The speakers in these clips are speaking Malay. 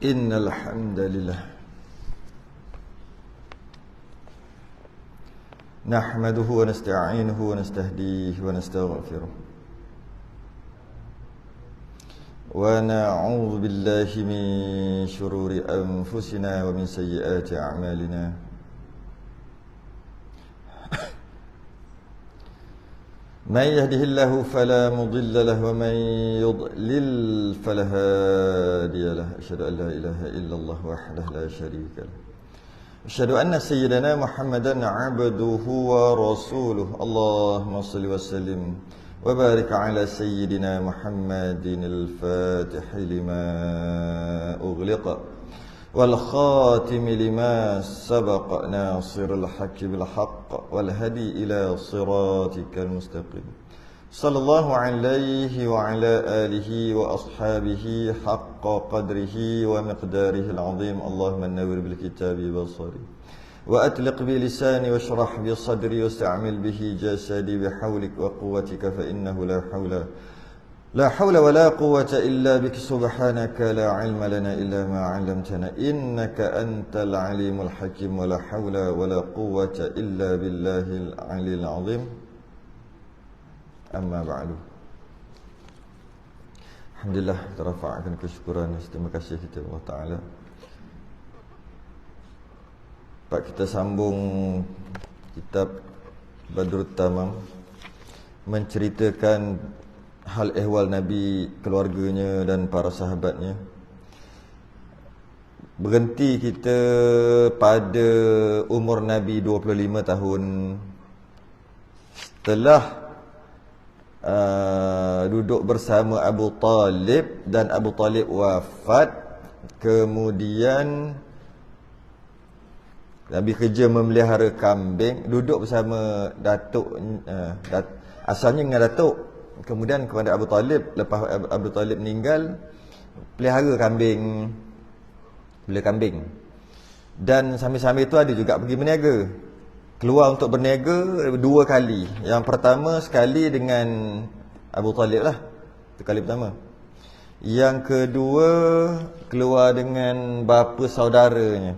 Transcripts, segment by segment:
إن الحمد لله نحمده ونستعينه ونستهديه ونستغفره ونعوذ بالله من شرور أنفسنا ومن سيئات أعمالنا من يهده الله فلا مضل له ومن يضلل فلا هادي له أشهد أن لا إله إلا الله وحده لا شريك له أشهد أن سيدنا محمدا عبده ورسوله اللهم صل وسلم وبارك على سيدنا محمد الفاتح لما أغلق والخاتم لما سبق ناصر الحق بالحق والهدي إلى صراطك المستقيم صلى الله عليه وعلى آله وأصحابه حق قدره ومقداره العظيم اللهم نور بالكتاب بصري وأطلق بلساني واشرح بصدري واستعمل به جسدي بحولك وقوتك فإنه لا حول ولا قوة إلا بك سبحانك لا علم لنا إلا ما علمتنا إنك أنت العليم الحكيم ولا حول ولا قوة إلا بالله العلي العظيم أما بعد Alhamdulillah terafa'kan kesyukuran. Terima kasih kita Allah Ta'ala. Pak, kita sambung kitab Badrut Tamam, menceritakan hal ehwal Nabi, keluarganya dan para sahabatnya. Berhenti kita pada umur Nabi 25 tahun. Setelah duduk bersama Abu Talib dan Abu Talib wafat, kemudian Nabi kerja memelihara kambing, duduk bersama datuk, asalnya dengan datuk. Kemudian kepada Abu Talib, lepas Abu Talib meninggal, pelihara kambing, beli kambing. Dan sambil-sambil itu ada juga pergi berniaga. Keluar untuk berniaga 2 kali. Yang pertama sekali dengan Abu Talib lah, itu kali pertama. Yang kedua keluar dengan bapa saudaranya,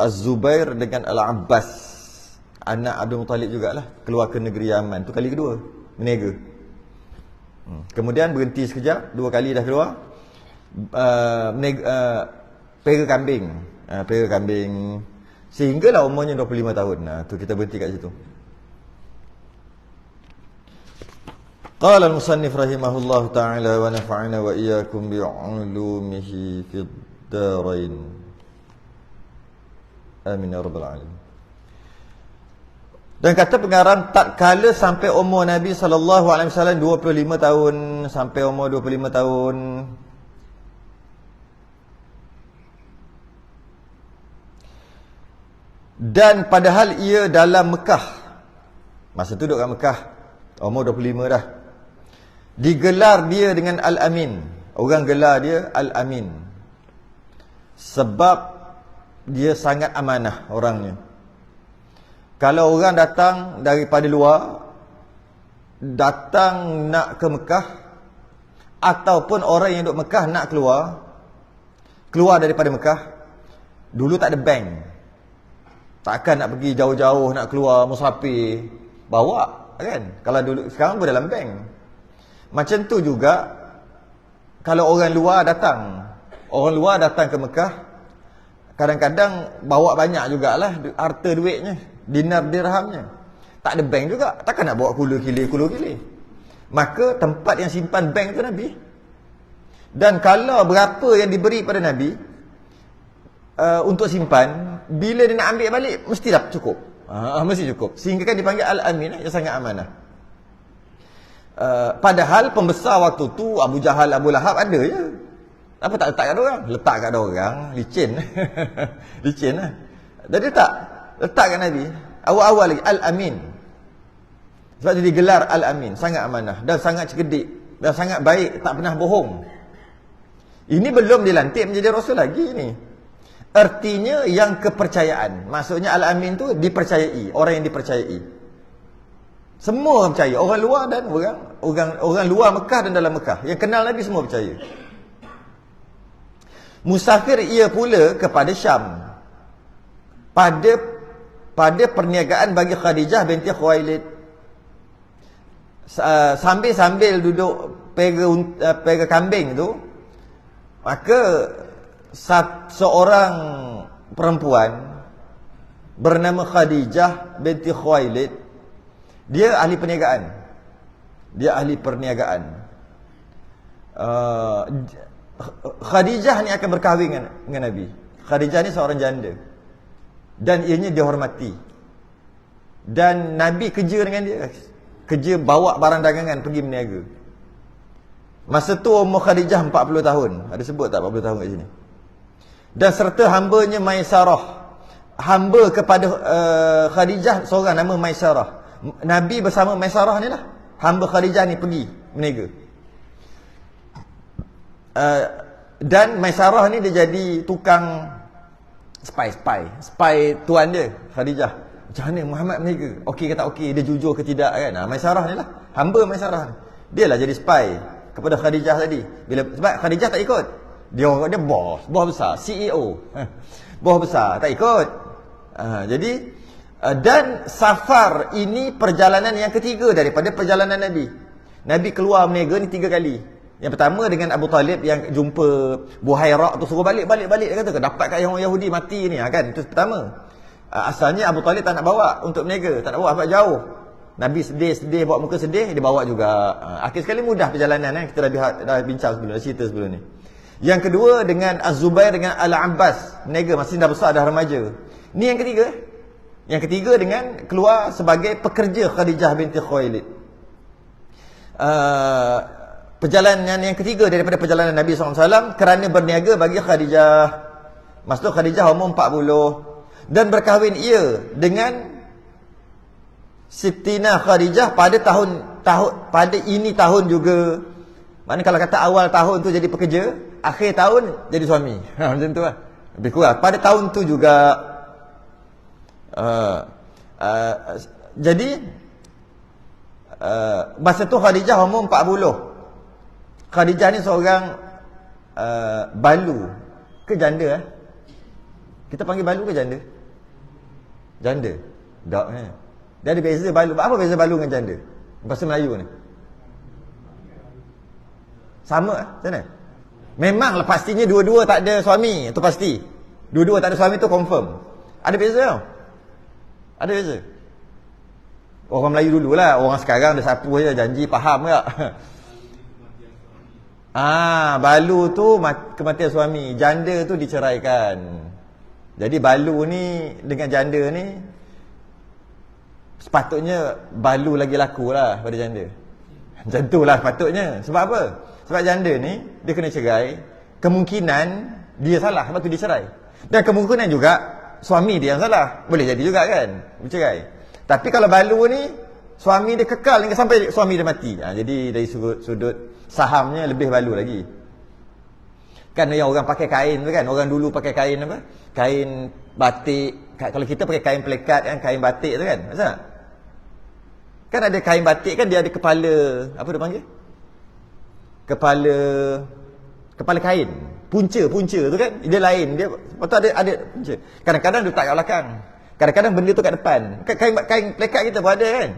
Az-Zubair dengan Al-Abbas, anak Abdul Muttalib jugalah, keluar ke negeri Yaman. Itu kali kedua berniaga. Kemudian berhenti sekejap, 2 kali dah keluar, pera kambing, sehinggalah umurnya 25 tahun. Tu kita berhenti kat situ. Qala al-musannif rahimahullah ta'ala wa nafa'ana wa iyyakum bi'ulumihi fid darain. Amin ya rabbal alamin. Dan kata pengarang, tak kala sampai umur Nabi SAW 25 tahun, sampai umur 25 tahun, dan padahal ia dalam Mekah, masa tu duduk kat Mekah, umur 25 dah, digelar dia dengan Al-Amin. Orang gelar dia Al-Amin sebab dia sangat amanah orangnya. Kalau orang datang daripada luar, datang nak ke Mekah, ataupun orang yang duduk Mekah nak keluar daripada Mekah, dulu tak ada bank, takkan nak pergi jauh-jauh, nak keluar musafir bawa kan. Kalau dulu, sekarang pun dalam bank. Macam tu juga kalau orang luar datang ke Mekah, kadang-kadang bawa banyak jugalah harta duitnya, dinar dirhamnya. Tak ada bank juga, takkan nak bawa kula kilir. Maka tempat yang simpan bank tu Nabi. Dan kalau berapa yang diberi pada Nabi untuk simpan, bila dia nak ambil balik mesti dah cukup. Mesti cukup. Sehingga kan dipanggil Al-Amin, yang sangat amanah. Padahal pembesar waktu tu Abu Jahal, Abu Lahab ada je. Apa tak letak kat orang? Letak kat orang, licin. Licin lah. Jadi letak kat Nabi. Awal-awal lagi Al-Amin. Sebab tu digelar Al-Amin, sangat amanah dan sangat cerdik dan sangat baik, tak pernah bohong. Ini belum dilantik menjadi Rasul lagi ni. Artinya yang kepercayaan. Maksudnya Al-Amin tu dipercayai, orang yang dipercayai. Semua orang percaya, orang luar dan orang luar Mekah dan dalam Mekah yang kenal Nabi semua percaya. Musafir ia pula kepada Syam. Pada perniagaan bagi Khadijah binti Khuwailid. Sambil duduk pega kambing tu, maka seorang perempuan bernama Khadijah binti Khuwailid, dia ahli perniagaan. Khadijah ni akan berkahwin dengan Nabi. Khadijah ni seorang janda dan ianya dihormati, dan Nabi kerja dengan dia, kerja bawa barang dagangan pergi berniaga. Masa tu umur Khadijah 40 tahun. Ada sebut tak 40 tahun kat sini? Dan serta hambanya Maisarah, hamba kepada Khadijah seorang nama Maisarah. Nabi bersama Maisarah ni lah, hamba Khadijah ni pergi berniaga. Dan Maisarah ni dia jadi tukang spy tuan dia, Khadijah. Macam mana Muhammad berniaga? Okey ke tak okey? Dia jujur ke tidak kan? Maisarah ni lah, hamba Maisarah ni. Dia lah jadi spy kepada Khadijah tadi. Sebab Khadijah tak ikut. Dia bos besar, CEO. Bos besar, tak ikut. Jadi dan safar ini perjalanan yang ketiga daripada perjalanan Nabi. Nabi keluar berniaga ni 3 kali. Yang pertama dengan Abu Talib yang jumpa Buhairak tu, suruh balik. Dia kata, dapat kat yang orang Yahudi mati ni kan. Itu pertama. Asalnya Abu Talib tak nak bawa untuk berniaga, tak nak bawa sebab jauh. Nabi sedih bawa muka sedih, dia bawa juga. Akhir sekali mudah perjalanan kita dah bincang sebelum, dah cerita sebelum ni. Yang kedua dengan Az-Zubair dengan Al-Abbas, berniaga masih dah besar, dah remaja. Ni yang ketiga. Yang ketiga dengan keluar sebagai pekerja Khadijah binti Khuwailid. Perjalanan yang ketiga daripada perjalanan Nabi SAW kerana berniaga bagi Khadijah. Masa tu Khadijah umur 40 dan berkahwin ia dengan Sittina Khadijah pada pada ini tahun juga. Maknanya kalau kata awal tahun tu jadi pekerja, akhir tahun jadi suami. Macam tu lah. Lebih kurang. Pada tahun tu juga jadi masa tu Khadijah umur 40. Khadijah ni seorang balu ke janda? Kita panggil balu ke janda? Janda. Tak Dia ada beza balu. Apa beza balu dengan janda? Bahasa Melayu ni. Sama macam mana? Memanglah pastinya dua-dua tak ada suami, itu pasti. Dua-dua tak ada suami tu confirm. Ada beza tau. Ada beza. Orang Melayu dululah, orang sekarang dah sapu je, janji faham tak? Balu tu kematian suami, janda tu diceraikan. Jadi balu ni dengan janda ni sepatutnya balu lagi laku lah pada janda. Macam tu lah sepatutnya. Sebab apa? Sebab janda ni dia kena cerai, kemungkinan dia salah sebab tu dia cerai. Dan kemungkinan juga suami dia yang salah. Boleh jadi juga kan bercerai. Tapi kalau balu ni suami dia kekal hingga sampai suami dia mati. Jadi dari sudut sahamnya lebih balu lagi. Kan yang orang pakai kain tu kan, orang dulu pakai kain apa? Kain batik. Kalau kita pakai kain pelekat kan, kain batik tu kan. Maksud tak? Kan ada kain batik kan, dia ada kepala, apa dia panggil? Kepala kain. Punca tu kan. Dia lain. Dia patut ada punca. Kadang-kadang dia letak kat belakang. Kadang-kadang benda tu kat depan. Kain pelekat kita pun ada kan.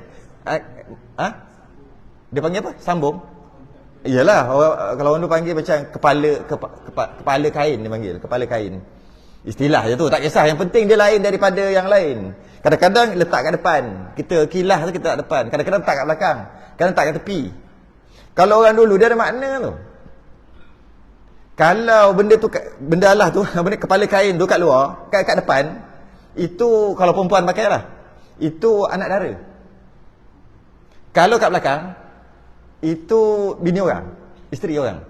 Dia panggil apa? Sambung. Iyalah, kalau orang tu panggil macam kepala kain dia panggil, kepala kain. Istilah je tu, tak kisah. Yang penting dia lain daripada yang lain. Kadang-kadang letak kat depan. Kita kilah tu kita letak depan. Kadang-kadang letak kat belakang. Kadang letak kat tepi. Kalau orang dulu dia ada makna tu. Kalau benda Allah tu, benda kepala kain tu kat luar, kat depan, itu kalau perempuan pakai lah, itu anak dara. Kalau kat belakang, itu bini orang, isteri orang.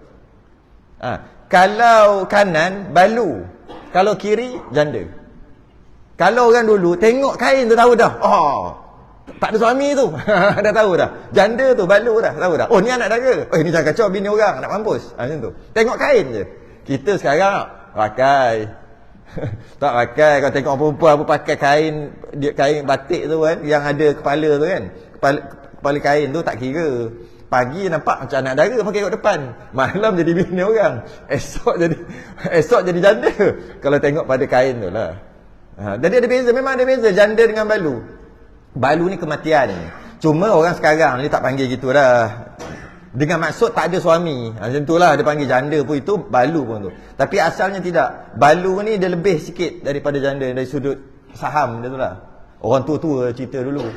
Kalau kanan, balu. Kalau kiri, janda. Kalau orang dulu tengok kain tu tahu dah, tak ada suami tu. Dah tahu dah. Janda tu, balu dah, tahu dah. Oh, ni anak dara. Ni jangan kacau, bini orang, nak mampus. Macam tu. Tengok kain je. Kita sekarang pakai. Tak pakai. Kalau tengok perempuan apa pakai kain batik tu kan, yang ada kepala tu kan. Kepala kain tu tak kira. Pagi nampak macam anak dara pakai kat depan, malam jadi bini orang, esok jadi janda. Kalau tengok pada kain tu lah. Jadi ada beza, memang ada beza janda dengan balu. Balu ni kematian. Cuma orang sekarang ni tak panggil gitu dah. Dengan maksud tak ada suami. Macam tu lah dia panggil janda pun, itu balu pun tu. Tapi asalnya tidak. Balu ni dia lebih sikit daripada janda dari sudut saham dia tu lah. Orang tua-tua cerita dulu.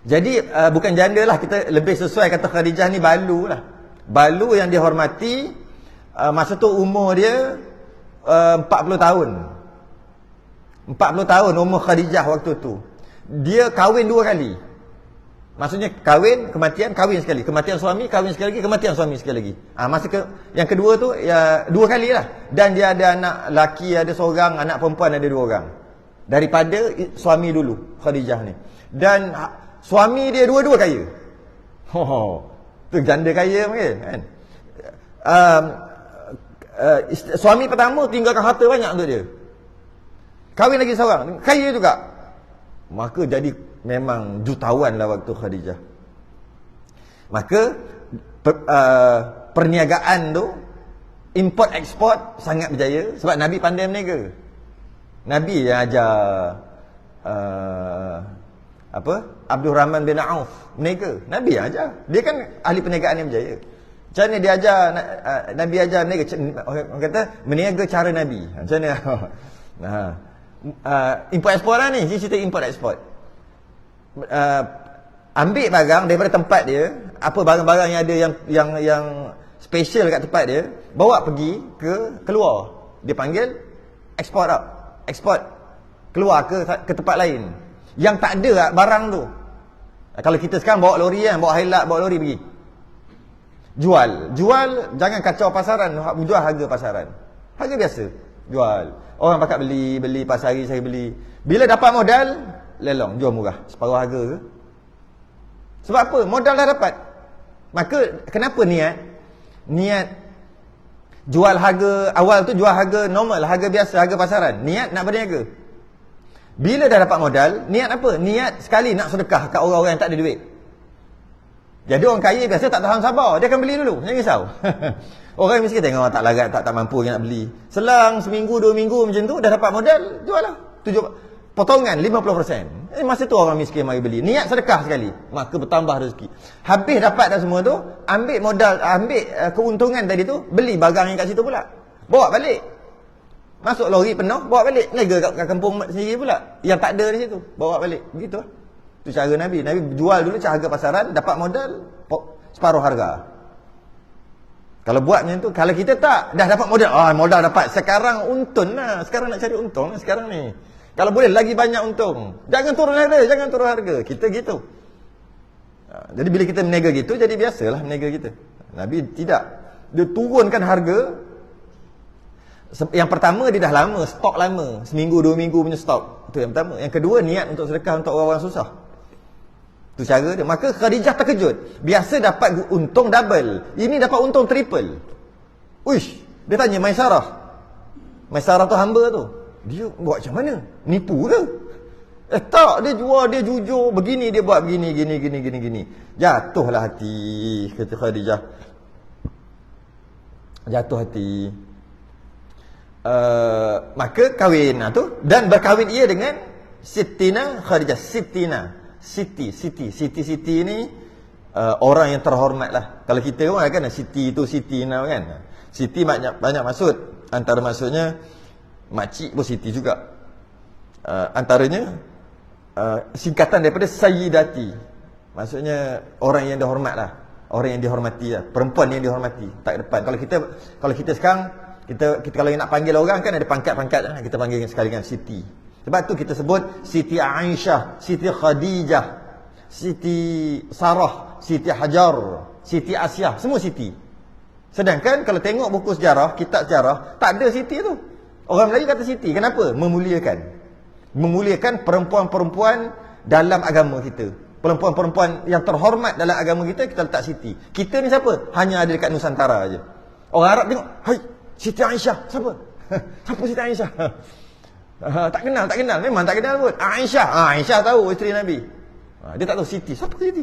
Jadi bukan janda lah, kita lebih sesuai kata Khadijah ni balu lah. Balu yang dihormati, masa tu umur dia 40 tahun. 40 tahun umur Khadijah waktu tu. Dia kahwin 2 kali. Maksudnya kahwin, kematian, kahwin sekali. Kematian suami, kahwin sekali lagi, kematian suami sekali lagi. Yang kedua tu ya 2 kali lah. Dan dia ada anak laki ada seorang, anak perempuan ada 2 orang. Daripada suami dulu Khadijah ni. Dan suami dia dua-dua kaya. Tu janda kaya mungkin kan. Suami pertama tinggalkan harta banyak untuk dia. Kahwin lagi seorang, kaya juga. Maka jadi memang jutawan lah waktu Khadijah. Maka perniagaan tu, import ekspor sangat berjaya sebab Nabi pandai berniaga. Nabi yang ajar Abdul Rahman bin Auf berniaga. Nabi yang ajar. Dia kan ahli perniagaan yang berjaya. Macam mana dia ajar, Nabi ajar berniaga? Orang kata berniaga cara Nabi. Macam mana? Import ekspor lah ni. Dia cerita import ekspor. Ambil barang daripada tempat dia, apa barang-barang yang ada yang special kat tempat dia, bawa pergi keluar. Dia panggil ekspor up. Ekspor keluar ke tempat lain yang tak ada barang tu. Kalau kita sekarang bawa lori kan, bawa Hilux, bawa lori pergi jual, jangan kacau pasaran, jual harga pasaran, harga biasa, jual. Orang pakat beli pasari, saya beli. Bila dapat modal, lelong, jual murah, separuh harga ke. Sebab apa? Modal dah dapat. Maka kenapa niat jual harga awal tu, jual harga normal, harga biasa, harga pasaran. Niat nak berniaga. Bila dah dapat modal, niat apa? Niat sekali nak sedekah kat orang-orang yang tak ada duit. Jadi orang kaya biasa tak tahan sabar, dia akan beli dulu, jangan risau. Orang miskin tengok tak larat, tak mampu nak beli. Selang seminggu 2 minggu macam tu dah dapat modal, jual lah. Potongan 50%. Masa tu orang miskin mari beli. Niat sedekah sekali, maka bertambah rezeki. Habis dapat dah semua tu, ambil modal, ambil keuntungan tadi tu, beli barang yang kat situ pula. Bawa balik. Masuk lori penuh, bawa balik. Niaga kat kampung sendiri pula. Yang tak ada di situ, bawa balik. Begitu lah. Itu cara Nabi. Nabi jual dulu harga pasaran, dapat modal, separuh harga. Kalau buat macam tu, kalau kita tak, dah dapat modal. Modal dapat. Sekarang untung lah. Sekarang nak cari untung lah sekarang ni. Kalau boleh lagi banyak untung. Jangan turun harga. Kita gitu. Jadi bila kita meniaga gitu, jadi biasalah meniaga kita. Nabi tidak. Dia turunkan harga. Yang pertama dia dah lama, stok lama. Seminggu 2 minggu punya stok. Itu yang pertama. Yang kedua niat untuk sedekah untuk orang-orang susah. Itu cara dia. Maka Khadijah terkejut. Biasa dapat untung double. Ini dapat untung triple. Uish, dia tanya Maisarah. Maisarah tu hamba tu. Dia buat macam mana? Nipu ke? Tak, dia jual, dia jujur. Begini dia buat, gini. Jatuhlah hati, kata Khadijah. Jatuh hati. Maka kahwin tu. Dan berkahwin ia dengan Sittina Khadijah. Siti ni orang yang terhormat lah. Kalau kita orang kan Siti tu Sittina kan. Siti banyak maksud. Antara maksudnya makcik pun Siti juga. Antaranya singkatan daripada Sayyidati. Maksudnya orang yang dihormat lah. Orang yang dihormati lah. Perempuan yang dihormati. Tak depan. Kalau kita sekarang, kita kalau nak panggil orang kan ada pangkat-pangkat lah. Kita panggil sekali dengan Siti. Sebab tu kita sebut Siti Aisyah, Siti Khadijah, Siti Sarah, Siti Hajar, Siti Asyah. Semua Siti. Sedangkan kalau tengok buku sejarah, kitab sejarah, tak ada Siti tu. Orang Melayu kata Siti. Kenapa? Memuliakan perempuan-perempuan dalam agama kita. Perempuan-perempuan yang terhormat dalam agama kita, kita letak Siti. Kita ni siapa? Hanya ada dekat Nusantara aje. Orang Arab tengok, hai, Siti Aisyah. Siapa? Siapa Siti Aisyah? Tak kenal. Memang tak kenal pun. Aisyah. Aisyah tahu isteri Nabi. Dia tak tahu Siti. Siapa Siti?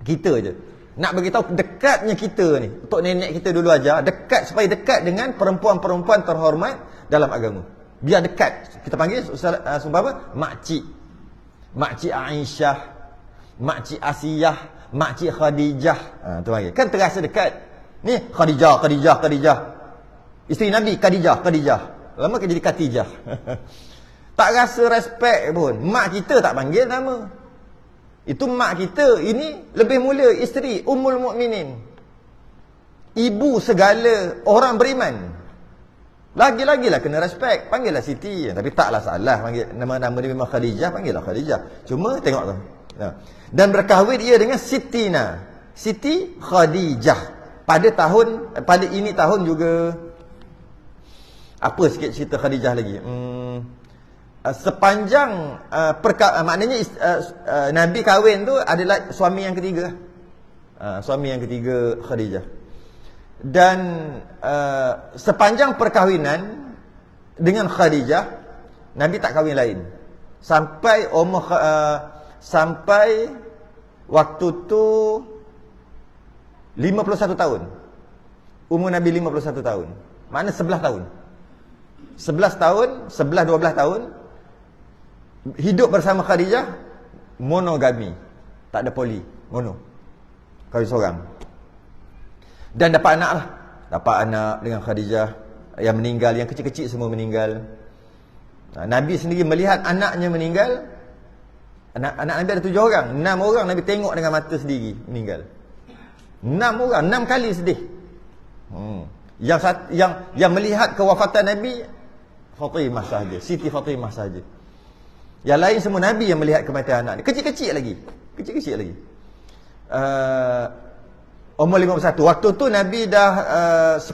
Kita je. Nak beritahu dekatnya kita ni. Untuk nenek kita dulu aja, dekat supaya dekat dengan perempuan-perempuan terhormat dalam agama. Biar dekat. Kita panggil seumpama makcik. Makcik Aisyah, makcik Asiyah, makcik Khadijah. Tu panggil. Kan terasa dekat. Ni Khadijah. Isteri Nabi Khadijah. Lama kan jadi Khatijah. Tak rasa respect pun. Mak kita tak panggil nama. Itu mak kita. Ini lebih mulia isteri Ummul Mukminin. Ibu segala orang beriman. Lagi-lagilah kena respect. Panggillah Siti. Tapi taklah salah panggil nama-nama dia memang Khadijah, panggillah Khadijah. Cuma tengok tu. Dan berkahwin ia dengan Siti Khadijah. Pada ini tahun juga. Apa sikit cerita Khadijah lagi? Sepanjang maknanya Nabi kahwin tu adalah suami yang ketiga. Suami yang ketiga Khadijah. Dan sepanjang perkahwinan dengan Khadijah, Nabi tak kahwin lain. Sampai sampai waktu tu 51 tahun. Umur Nabi 51 tahun. Makna 11 tahun. 11 tahun, 11-12 tahun hidup bersama Khadijah, monogami. Tak ada poli, mono. Kahwin seorang. Dan dapat anak lah. Dapat anak dengan Khadijah. Yang meninggal, yang kecil-kecil semua meninggal. Nabi sendiri melihat anaknya meninggal. Anak Nabi ada 7 orang. 6 orang Nabi tengok dengan mata sendiri meninggal. 6 orang, 6 kali sedih. Yang melihat kewafatan Nabi Fatimah sahaja, Siti Fatimah sahaja. Yang lain semua Nabi yang melihat kematian anak ni. Kecil-kecil lagi. Umur 51. Waktu tu Nabi dah 10-11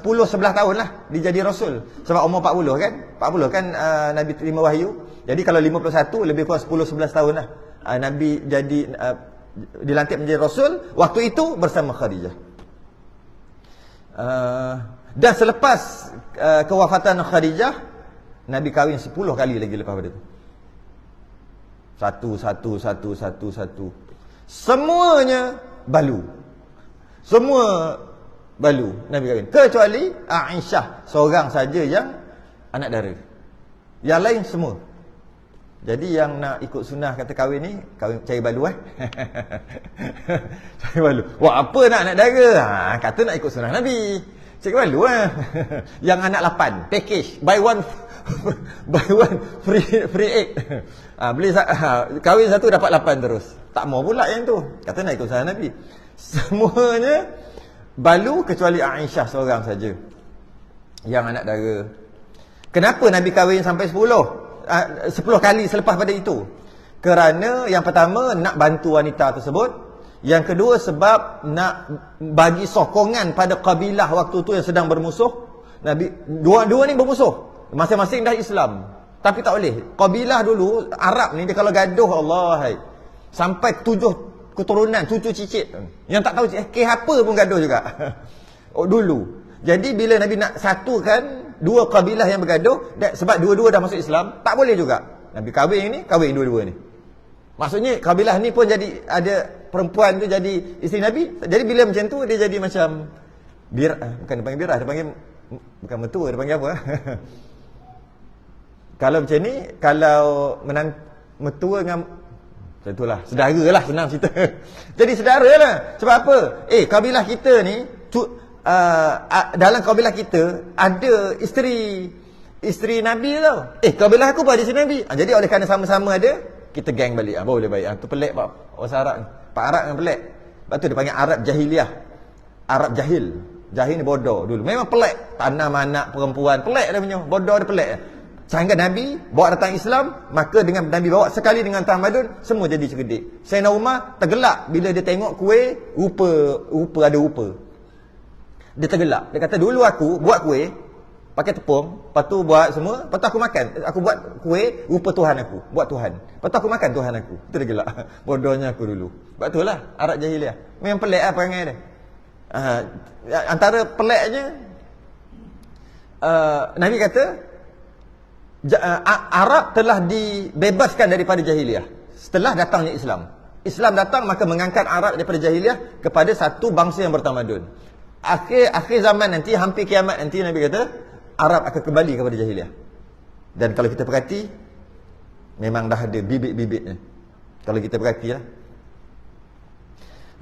tahun lah dia jadi Rasul. Sebab umur 40 kan. 40 kan Nabi terima wahyu. Jadi kalau 51 lebih kurang 10-11 tahun lah. Nabi jadi dilantik menjadi Rasul. Waktu itu bersama Khadijah. Dan selepas kewafatan Khadijah, Nabi kahwin 10 kali lagi lepas pada itu. Satu. Semuanya balu. Semua balu Nabi kahwin. Kecuali Aisyah, seorang saja yang anak dara. Yang lain semua. Jadi yang nak ikut sunnah kata kahwin ni, kahwin cari balu cari balu. Wah, apa nak anak dara? Kata nak ikut sunnah Nabi. Cari balu Yang anak 8, package, buy one free egg. Beli kahwin satu dapat 8 terus. Tak mau pula yang tu. Kata nak ikut sunnah Nabi. Semuanya balu kecuali Aisyah seorang saja yang anak dara. Kenapa Nabi kahwin sampai 10 kali selepas pada itu? Kerana yang pertama nak bantu wanita tersebut. Yang kedua sebab nak bagi sokongan pada kabilah waktu tu yang sedang bermusuh. Nabi dua ni bermusuh. Masing-masing dah Islam. Tapi tak boleh. Kabilah dulu Arab ni dia kalau gaduh Allah sampai 7 keturunan, cucu cicit. Yang tak tahu apa pun gaduh juga. Dulu. Jadi bila Nabi nak satukan dua kabilah yang bergaduh, sebab dua-dua dah masuk Islam, tak boleh juga. Nabi kahwin dua-dua ni. Maksudnya kabilah ni pun jadi ada perempuan tu jadi isteri Nabi. Jadi bila macam tu dia jadi macam bukan dia panggil birah, dia panggil bukan mertua, dia panggil apa? Kalau macam ni, kalau mertua dengan macam itulah, saudara lah, senang cerita. Jadi saudara lah. Sebab apa? Kabilah kita ni dalam kabilah kita ada isteri Nabi tau. Kabilah aku pun ada isteri Nabi. Jadi oleh kerana sama-sama ada, kita gang balik. Boleh baik. Tu pelik pak orang Arab ni. Pak Arab yang pelik. Lepas tu dia panggil Arab Jahiliyah. Arab Jahil. Jahil ni bodoh dulu. Memang pelik. Tanam anak perempuan. Pelik dia punya. Bodoh dia pelik. Sehingga Nabi bawa datang Islam, maka dengan Nabi bawa sekali dengan tamadun, semua jadi cerdik. Sayyidina Umar tergelak bila dia tengok kuih, rupa ada rupa. Dia tergelak. Dia kata, dulu aku buat kuih pakai tepung, lepas tu buat semua, lepas tu aku makan. Aku buat kuih rupa Tuhan aku, buat Tuhan. Lepas tu aku makan Tuhan aku. Itu dia gelak. Bodohnya aku dulu. Sebab itulah Arab Jahiliyah. Memang pelik lah perangai dia. Antara peliknya, Nabi kata Arab telah dibebaskan daripada jahiliyah setelah datangnya Islam. Islam datang maka mengangkat Arab daripada jahiliah kepada satu bangsa yang bertamadun. Akhir zaman nanti, hampir kiamat nanti, Nabi kata Arab akan kembali kepada jahiliah. Dan kalau kita perhati, memang dah ada bibit-bibitnya. Kalau kita perhati lah.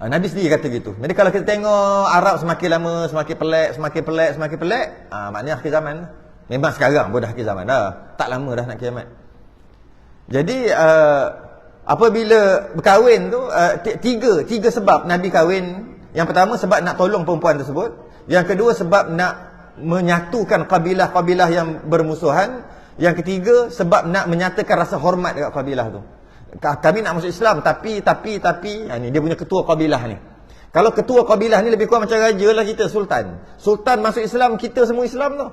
Nabi sendiri kata gitu. Jadi kalau kita tengok Arab semakin lama semakin pelik, maknanya akhir zaman. Memang sekarang pun dah akhir zaman dah. Tak lama dah nak kiamat. Jadi apabila berkahwin tu, tiga sebab Nabi kahwin. Yang pertama sebab nak tolong perempuan tersebut. Yang kedua sebab nak menyatukan kabilah-kabilah yang bermusuhan. Yang ketiga sebab nak menyatakan rasa hormat dekat kabilah tu. Kami nak masuk Islam tapi ni dia punya ketua kabilah ni. Kalau ketua kabilah ni lebih kurang macam raja lah kita, sultan. Sultan masuk Islam, kita semua Islam tu.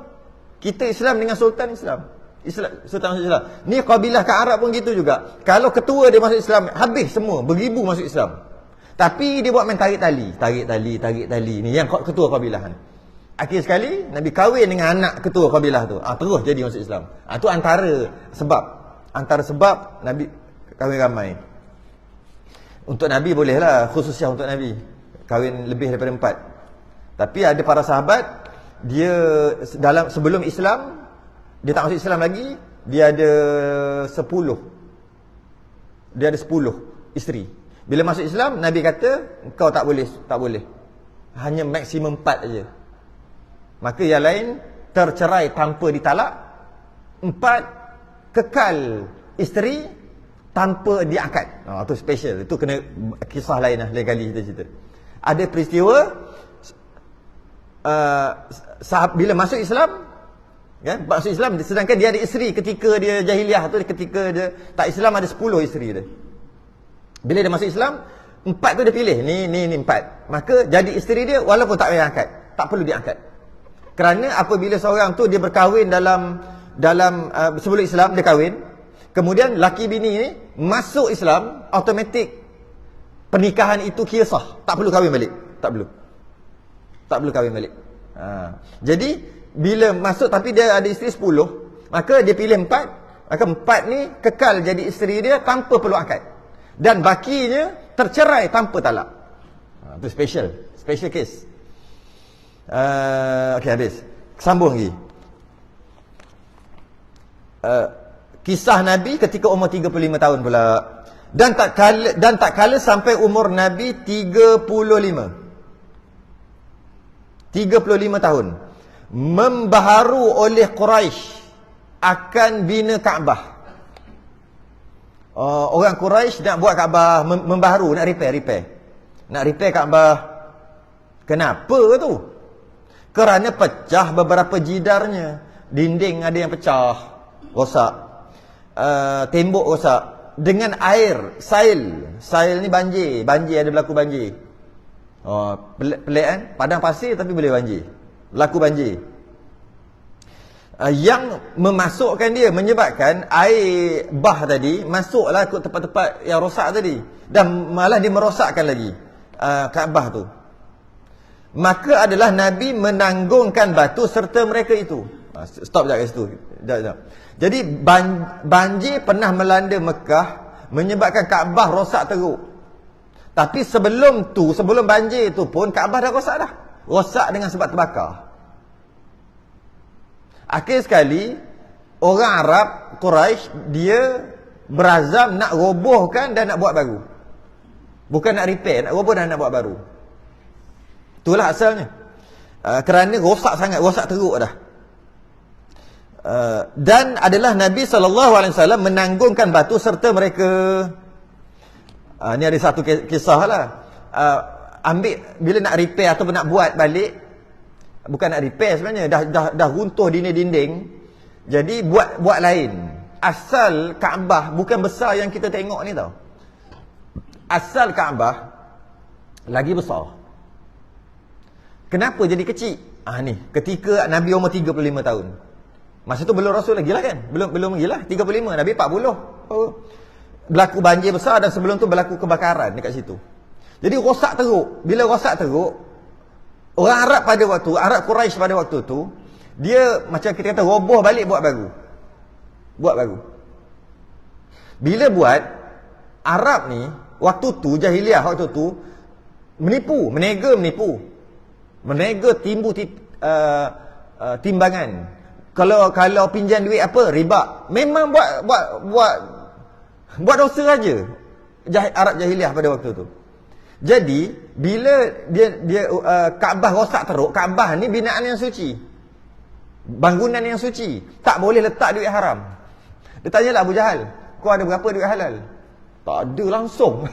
Kita Islam dengan sultan Islam. Sultan masuk Islam. Ni kabilah kat Arab pun gitu juga. Kalau ketua dia masuk Islam, habis semua, beribu masuk Islam. Tapi dia buat main tarik tali. Ni yang ketua kabilah ni. Akhir sekali Nabi kahwin dengan anak ketua kabilah tu. Terus jadi masuk Islam. Tu antara sebab Nabi kahwin ramai. Untuk Nabi bolehlah, khususnya untuk Nabi kahwin lebih daripada 4. Tapi ada para sahabat, dia sebelum Islam, dia tak masuk Islam lagi, dia ada 10. Dia ada 10 isteri. Bila masuk Islam, Nabi kata, kau tak boleh. Hanya maksimum 4 aja. Maka yang lain tercerai tanpa ditalak. 4 kekal isteri tanpa diakad. Itu special. Itu kena kisah lain lah, lain kali kita cerita. Ada peristiwa bila masuk Islam, kan? Masuk Islam sedangkan dia ada isteri ketika dia jahiliah tu, ketika dia tak Islam ada 10 isteri dia. Bila dia masuk Islam, 4 tu dia pilih, ni 4. Maka jadi isteri dia walaupun tak payah angkat, tak perlu diangkat. Kerana apabila seorang tu dia berkahwin dalam sebelum Islam dia kahwin, kemudian laki bini ni masuk Islam, automatik pernikahan itu kira sah. Tak perlu kahwin balik. Tak perlu kahwin balik. Jadi bila masuk tapi dia ada isteri 10, maka dia pilih 4. Maka 4 ni kekal jadi isteri dia tanpa perlu akad. Dan bakinya tercerai tanpa talak. Itu special case. Okey, habis. Sambung lagi. Kisah Nabi ketika umur 35 tahun pula. Dan tak kala sampai umur Nabi 35 tahun, membaharu oleh Quraisy akan bina Kaabah. Orang Quraisy nak buat Kaabah, membaharu, nak repair. Nak repair Kaabah. Kenapa tu? Kerana pecah beberapa jidarnya. Dinding ada yang pecah, rosak. Tembok rosak. Dengan air, sail ni banjir ada berlaku banjir. Pelik kan? Padang pasir tapi boleh banjir. Berlaku banjir. Yang memasukkan dia, menyebabkan air bah tadi masuklah ke tempat-tempat yang rosak tadi. Dan malah dia merosakkan lagi Kaabah tu. Maka adalah Nabi menanggungkan batu serta mereka itu. Stop sekejap kat situ. Jadi banjir pernah melanda Mekah, menyebabkan Kaabah rosak teruk. Tapi sebelum banjir tu pun Kaabah dah rosak dah. Rosak dengan sebab terbakar. Akhir sekali orang Arab Quraisy dia berazam nak robohkan dan nak buat baru. Bukan nak repair, nak roboh dan nak buat baru. Itulah asalnya. Kerana rosak sangat, rosak teruk dah. Dan adalah Nabi SAW menanggungkan batu serta mereka. Ni ada satu kisah lah. Ambil bila nak repair ataupun nak buat balik, bukan nak repair sebenarnya, dah runtuh dinding-dinding. Jadi buat lain. Asal Kaabah bukan besar yang kita tengok ni tau. Asal Kaabah lagi besar. Kenapa jadi kecil? Ni ketika Nabi umur 35 tahun. Masa tu belum Rasul lagi lah kan? Belum lagi lah. 35, Nabi 40. Berlaku banjir besar dan sebelum tu berlaku kebakaran dekat situ. Jadi rosak teruk. Bila rosak teruk, orang Arab Arab Quraisy pada waktu tu, dia macam kita kata roboh balik buat baru. Bila buat, Arab ni waktu tu jahiliah waktu tu menega timbangan. Kalau pinjam duit apa? Riba. Memang buat dosa saja Arab jahiliah pada waktu tu. Jadi bila dia Kaabah rosak teruk, Kaabah ni binaan yang suci, bangunan yang suci, tak boleh letak duit haram. Dia tanyalah Abu Jahal, kau ada berapa duit halal? Tak ada langsung.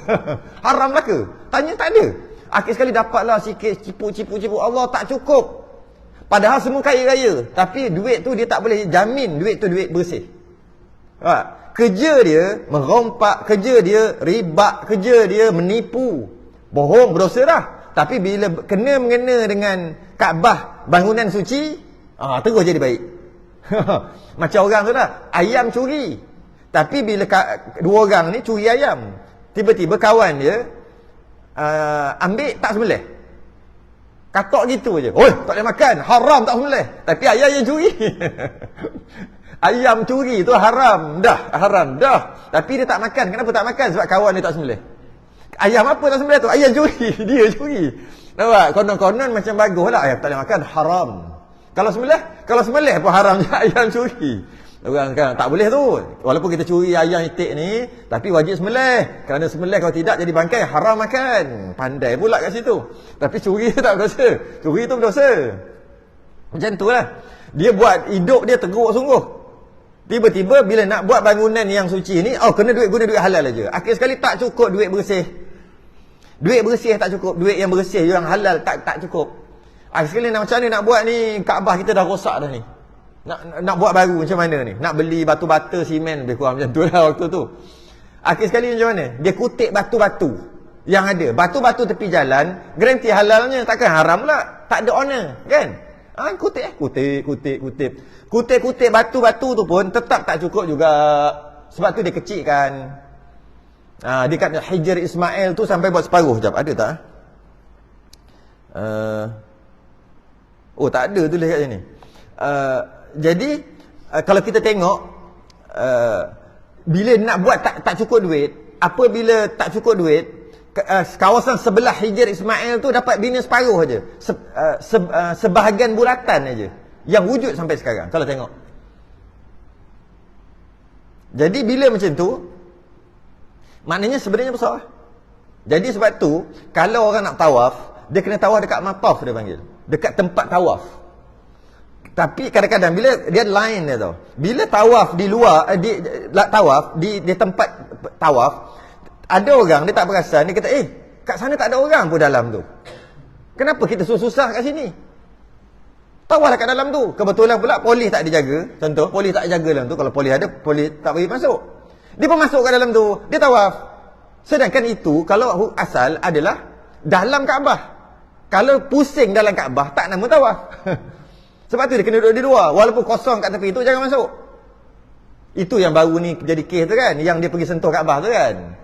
Haram lah ke? Tanya, tak ada. Akhir sekali dapatlah sikit, cipu. Allah tak cukup. Padahal semua kaya raya, tapi duit tu dia tak boleh jamin duit tu duit bersih. Kerja dia merompak, kerja dia riba, kerja dia menipu, bohong, berdosa dah. Tapi bila mengena dengan Kaabah, bangunan suci, terus jadi baik. Macam orang tu dah, ayam curi. Tapi bila dua orang ni curi ayam, tiba-tiba kawan dia ambil tak sembelih. Katok gitu je. Oi, tak boleh makan, haram tak sembelih. Tapi ayam yang curi. Ayam curi tu haram dah. Tapi dia tak makan. Kenapa tak makan? Sebab kawan dia tak sembelih. Ayam apa tak sembelih tu? Ayam curi. Dia curi. Nampak? Konon-konon macam bagus lah. Ayam tak boleh makan, haram. Kalau sembelih pun haram je. Ayam curi. Orang kan tak boleh tu. Walaupun kita curi ayam itik ni, tapi wajib sembelih. Kerana sembelih kalau tidak jadi bangkai, haram makan. Pandai pula kat situ. Tapi curi tu tak berdosa. Curi tu berdosa. Macam tu lah. Dia buat hidup dia teruk sungguh. Tiba-tiba bila nak buat bangunan yang suci ni, guna duit halal aja. Akhir sekali tak cukup duit bersih. Duit bersih tak cukup. Duit yang bersih, yang halal tak cukup. Akhir sekali macam mana nak buat ni? Kaabah kita dah rosak dah ni. Nak buat baru macam mana ni? Nak beli batu bata, simen, lebih kurang macam tu lah waktu tu. Akhir sekali macam mana? Dia kutip batu-batu yang ada. Batu-batu tepi jalan, garanti halalnya, takkan haram pula. Tak ada owner, kan? Kutip batu-batu tu pun tetap tak cukup juga. Sebab tu dia kecilkan. Dia kat Hijr Ismail tu sampai buat separuh. Sekejap, ada tak? Tak ada tulis kat sini. Jadi kalau kita tengok bila nak buat tak cukup duit, apabila tak cukup duit, kawasan sebelah Hijr Ismail tu dapat bina separuh aja. Sebahagian bulatan aja yang wujud sampai sekarang kalau tengok. Jadi bila macam tu, maknanya sebenarnya besar. Jadi sebab tu kalau orang nak tawaf, dia kena tawaf dekat mataf, dia panggil, dekat tempat tawaf. Tapi kadang-kadang bila dia line dia tau. Bila tawaf di luar, di tempat tawaf, ada orang dia tak perasan, dia kata, kat sana tak ada orang pun dalam tu. Kenapa kita susah kat sini? Tawaflah kat dalam tu. Kebetulan pula polis tak dijaga. Contoh, polis tak jaga dalam tu. Kalau polis ada, polis tak bagi masuk. Dia pun masuk kat dalam tu, dia tawaf. Sedangkan itu kalau asal adalah dalam Kaabah. Kalau pusing dalam Kaabah, tak nama tawaf. Sebab tu dia kena duduk di luar. Walaupun kosong kat tepi tu, jangan masuk. Itu yang baru ni jadi kes tu kan, yang dia pergi sentuh Kaabah tu kan,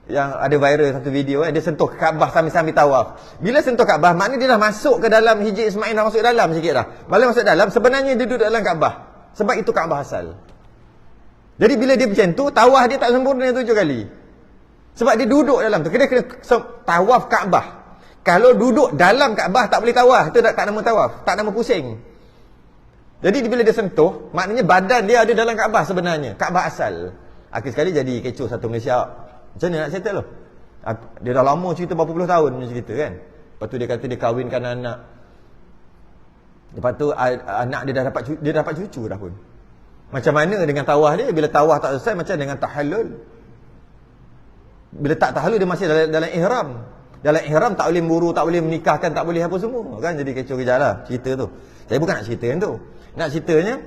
yang ada viral satu video dia sentuh Kaabah sambil tawaf. Bila sentuh Kaabah, maknanya dia dah masuk ke dalam Hijr Ismail, dah masuk dalam sikit dah. Bila masuk dalam, sebenarnya dia duduk dalam Kaabah. Sebab itu Kaabah asal. Jadi bila dia macam tu, tawaf dia tak sempurna 7 kali. Sebab dia duduk dalam tu. Kena tawaf Kaabah. Kalau duduk dalam Kaabah tak boleh tawaf, itu tak nama tawaf, tak nama pusing. Jadi bila dia sentuh, maknanya badan dia ada dalam Kaabah sebenarnya, Kaabah asal. Akhir sekali jadi kecoh satu Malaysia. Macam mana nak settle tu? Dia dah lama cerita berapa puluh tahun punya cerita kan. Lepas tu dia kata dia kahwinkan anak. Lepas tu anak dia dah dapat cucu dah pun. Macam mana dengan tawaf dia? Bila tawaf tak selesai, macam dengan tahallul. Bila tak tahallul, dia masih dalam ihram. Dalam ihram tak boleh memburu, tak boleh menikahkan, tak boleh apa semua. Kan jadi kecoh kejap lah cerita tu. Saya bukan nak cerita yang tu. Nak ceritanya,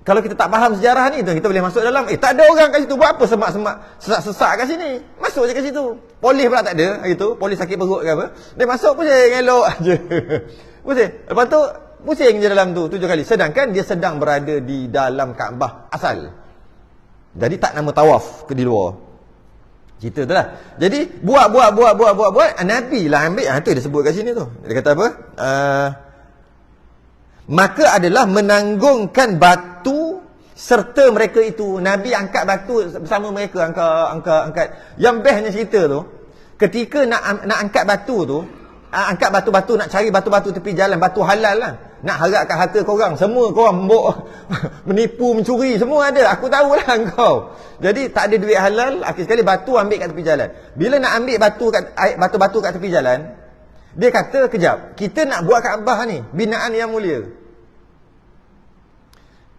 kalau kita tak faham sejarah ni, kita boleh masuk dalam, tak ada orang kat situ, buat apa semak-semak, sesak-sesak kat sini. Masuk je kat situ. Polis pula tak ada, gitu. Polis sakit perut ke apa. Dia masuk pusing, elok je. Pusing. Lepas tu, pusing je dalam tu 7 kali. Sedangkan dia sedang berada di dalam Kaabah asal. Jadi tak nama tawaf ke di luar. Cerita tu lah. Jadi buat Nabi lah ambil. Itu dia sebut kat sini tu. Dia kata apa? Maka adalah menanggungkan batu serta mereka itu, Nabi angkat batu bersama mereka, angkat. Yang bestnya cerita tu, ketika nak angkat batu tu, angkat batu-batu, nak cari batu-batu tepi jalan, batu halal lah, nak harapkan harta korang, semua korang menipu, mencuri, semua ada, aku tahulah engkau. Jadi tak ada duit halal, akhir sekali batu ambil kat tepi jalan. Bila nak ambil batu-batu kat tepi jalan, dia kata, kejap, kita nak buat Kaabah ni, binaan yang mulia.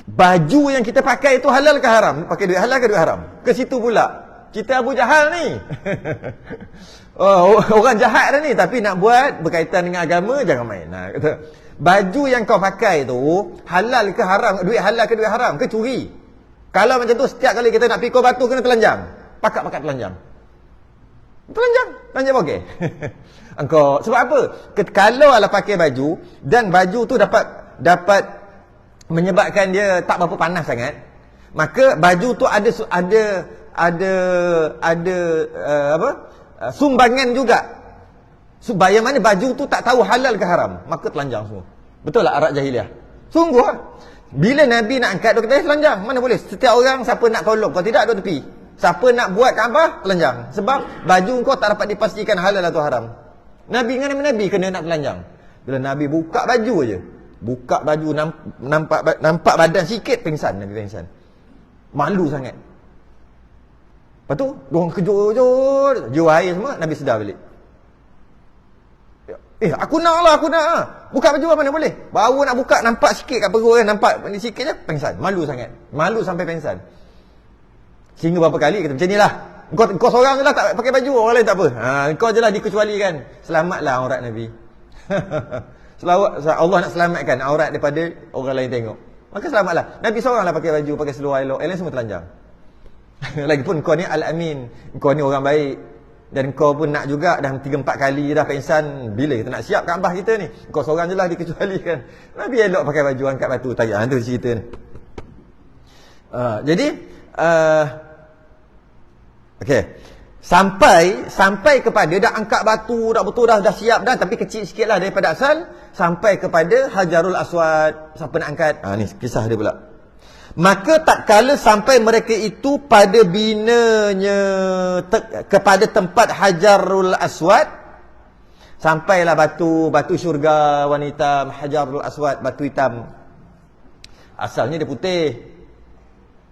Baju yang kita pakai itu halal ke haram? Pakai duit halal ke duit haram? Ke situ pula. Kita Abu Jahal ni. Orang jahat dah ni. Tapi nak buat berkaitan dengan agama, jangan main. Kata, baju yang kau pakai tu halal ke haram? Duit halal ke duit haram? Ke curi? Kalau macam tu, setiap kali kita nak pikul batu, kena telanjang. Pakat-pakat telanjang. Telanjang okey. Engkau, sebab apa? Kalau ala pakai baju, dan baju tu dapat menyebabkan dia tak berapa panas sangat, maka baju tu ada sumbangan juga. Yang mana baju tu tak tahu halal ke haram, maka telanjang semua. Betul tak Arab jahiliah? Sungguh lah. Bila Nabi nak angkat, dia kata telanjang. Mana boleh? Setiap orang, siapa nak tolong, kalau tidak duduk tepi. Siapa nak buat Kaabah, telanjang. Sebab baju kau tak dapat dipastikan halal atau haram. Nabi dengan Nabi kena nak telanjang. Bila Nabi buka baju aje, buka baju, nampak badan sikit, pingsan. Nabi pingsan. Malu sangat. Lepas tu, diorang kejut, jual air semua, Nabi sedar balik. Aku nak lah. Buka baju mana boleh. Baru nak buka, nampak sikit kat perut kan, nampak sikit je, pingsan. Malu sangat. Malu sampai pingsan. Sehingga berapa kali kata, macam ni lah. Kau seorang je lah tak pakai baju, orang lain tak apa. Kau je lah dikecualikan. Selamatlah aurat Nabi. Allah nak selamatkan aurat daripada orang lain tengok. Maka selamatlah. Nabi seorang lah pakai baju, pakai seluar elok. Yang lain semua telanjang. Lagipun kau ni Al-Amin. Kau ni orang baik. Dan kau pun nak juga, dah 3-4 kali dah pingsan. Bila kita nak siap Kaabah kita ni? Kau seorang je lah dikecualikan. Nabi elok pakai baju, angkat batu. Tarik. Itu cerita ni. Jadi, okey. Sampai kepada dah angkat batu, dah betul dah siap dah, tapi kecil sikit lah daripada asal, sampai kepada Hajarul Aswad. Siapa nak angkat? Ni kisah dia pula. Maka tak kala sampai mereka itu pada binanya kepada tempat Hajarul Aswad, sampailah batu syurga wanita Hajarul Aswad, batu hitam. Asalnya dia putih.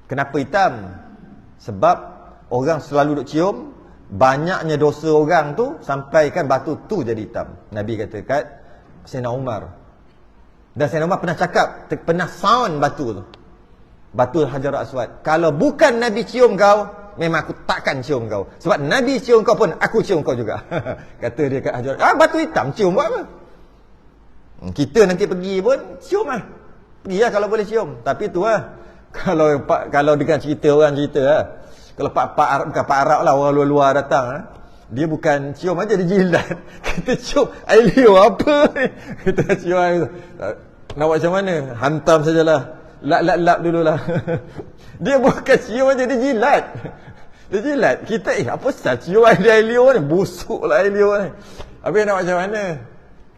Kenapa hitam? Sebab orang selalu duk cium, banyaknya dosa orang tu sampaikan batu tu jadi hitam. Nabi kata kat Sayyidina Umar. Dan Sayyidina Umar pernah cakap, pernah sound batu tu, batu Hajar Aswad. Kalau bukan Nabi cium kau, memang aku takkan cium kau. Sebab Nabi cium kau pun, aku cium kau juga. Kata dia kat Hajar, batu hitam cium buat apa? Kita nanti pergi pun cium lah. Pergi lah kalau boleh cium. Tapi tu lah, kalau dengan orang cerita lah, kalau bukan Pak Arab lah, orang luar-luar datang lah, dia bukan cium aja, dia jilat. Kita cium air liur apa ni? Kita cium air. Nak buat macam mana? Hantam sajalah. Lap dululah. Dia bukan cium aja, dia jilat. Dia jilat. Kita apa sah cium air liur ni? Busuk lah air liur ni. Habis nak macam mana?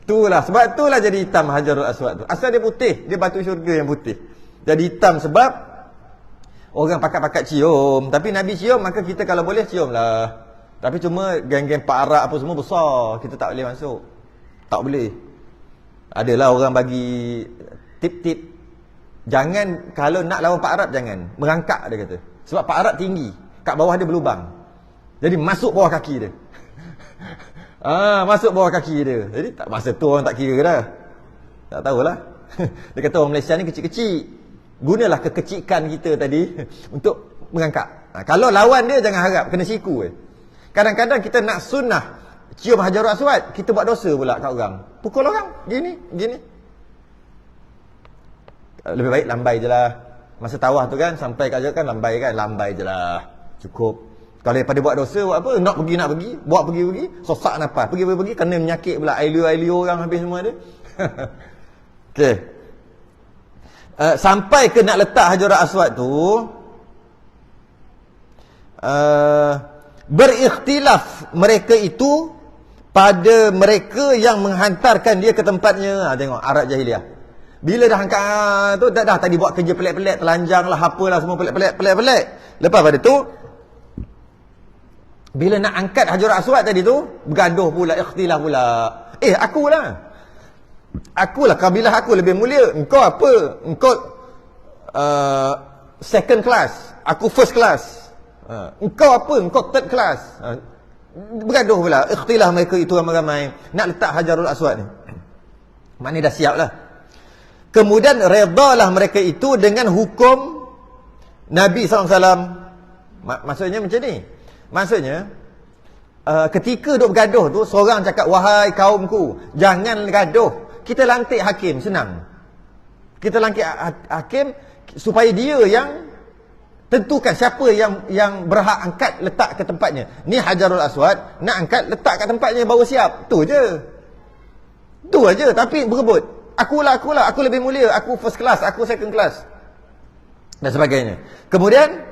Itulah, sebab itulah jadi hitam Hajarul Aswad tu. Asal dia putih, dia batu syurga yang putih. Jadi hitam sebab orang pakat-pakat cium. Tapi Nabi cium, maka kita kalau boleh cium lah. Tapi cuma geng-geng Pak Arab apa semua besar, kita tak boleh masuk. Tak boleh. Adalah orang bagi tip-tip. Jangan, kalau nak lawan Pak Arab jangan. Merangkak dia kata. Sebab Pak Arab tinggi, kat bawah dia berlubang. Jadi masuk bawah kaki dia. Masuk bawah kaki dia. Jadi tak, masa tu orang tak kira dah. Tak tahulah. Dia kata orang Malaysia ni kecil-kecil. Gunalah kekecikan kita tadi untuk mengangkat. Kalau lawan dia jangan harap, kena siku. Kadang-kadang kita nak sunnah cium Hajarul Aswad, kita buat dosa pula kat orang. Pukul orang, gini. Lebih baik lambai je lah. Masa tawaf tu kan, sampai kat kan lambai je lah. Cukup. Kalau daripada buat dosa, buat apa? Nak pergi, buat pergi, sosak nafas. Pergi, kena menyakit pula. Air liur orang habis semua ada. Okey. Sampai ke nak letak Hajarul Aswad tu, berikhtilaf mereka itu pada mereka yang menghantarkan dia ke tempatnya. Tengok Arab jahiliah. Bila dah angkat tu, dah tadi buat kerja pelik-pelik, telanjang lah, apalah semua pelik-pelik. Lepas pada tu, bila nak angkat Hajarul Aswad tadi tu, bergaduh pula, ikhtilaf pula. Akulah kabilah aku lebih mulia. Engkau apa? Engkau second class, aku first class. Engkau apa? Engkau third class. Bergaduh pula, ikhtilaf mereka itu ramai-ramai nak letak Hajarul Aswad ni. Maknanya dah siap lah. Kemudian redalah mereka itu dengan hukum Nabi SAW. Maksudnya macam ni. Maksudnya ketika duk bergaduh tu, seorang cakap, wahai kaumku, jangan gaduh, kita lantik hakim, senang. Kita lantik hakim supaya dia yang tentukan siapa yang berhak angkat, letak ke tempatnya. Ni Hajarul Aswad, nak angkat, letak kat tempatnya, baru siap. Tu je. Tu aja. Tapi berebut, Akulah, aku lebih mulia, aku first class, aku second class, dan sebagainya. Kemudian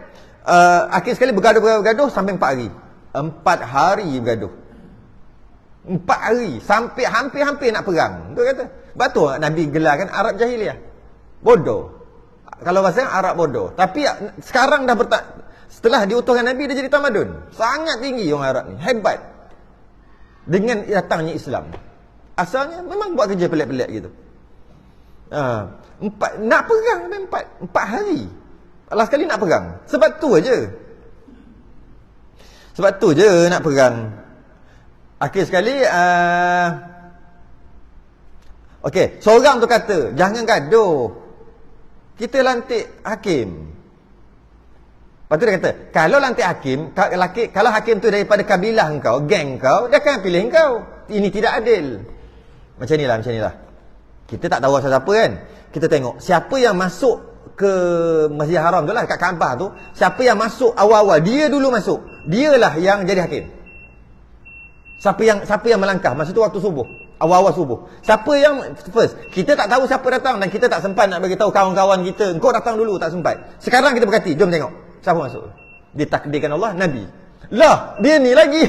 akhir sekali bergaduh sampai 4 hari. 4 hari bergaduh. 4 hari sampai hampir nak perang. Tu kata. Sebab tu Nabi gelarkan Arab Jahiliyah. Bodoh. Kalau bahasa Arab bodoh. Tapi sekarang dah setelah diutuskan Nabi, dia jadi tamadun. Sangat tinggi orang Arab ni, hebat. Dengan datangnya Islam. Asalnya memang buat kerja pelik-pelik gitu. Nak perang sampai 4 hari. Last kali nak perang. Sebab tu je nak perang. Akhir sekali okey, seorang tu kata, jangan gaduh, kita lantik hakim. Lepas tu dia kata, kalau lantik hakim, kalau hakim tu daripada kabilah engkau, geng kau, dia akan pilih engkau. Ini tidak adil. Macam ni lah. Kita tak tahu asal siapa kan. Kita tengok siapa yang masuk ke Masjid Haram tu lah, kat Kaabah tu, siapa yang masuk awal-awal, dia dulu masuk, dialah yang jadi hakim. Siapa yang melangkah masa tu waktu subuh, awal-awal subuh, siapa yang first. Kita tak tahu siapa datang, dan kita tak sempat nak bagi tahu kawan-kawan kita, engkau datang dulu, tak sempat. Sekarang kita berkati, jom tengok siapa masuk. Ditakdirkan Allah Nabi. Lah, dia ni lagi.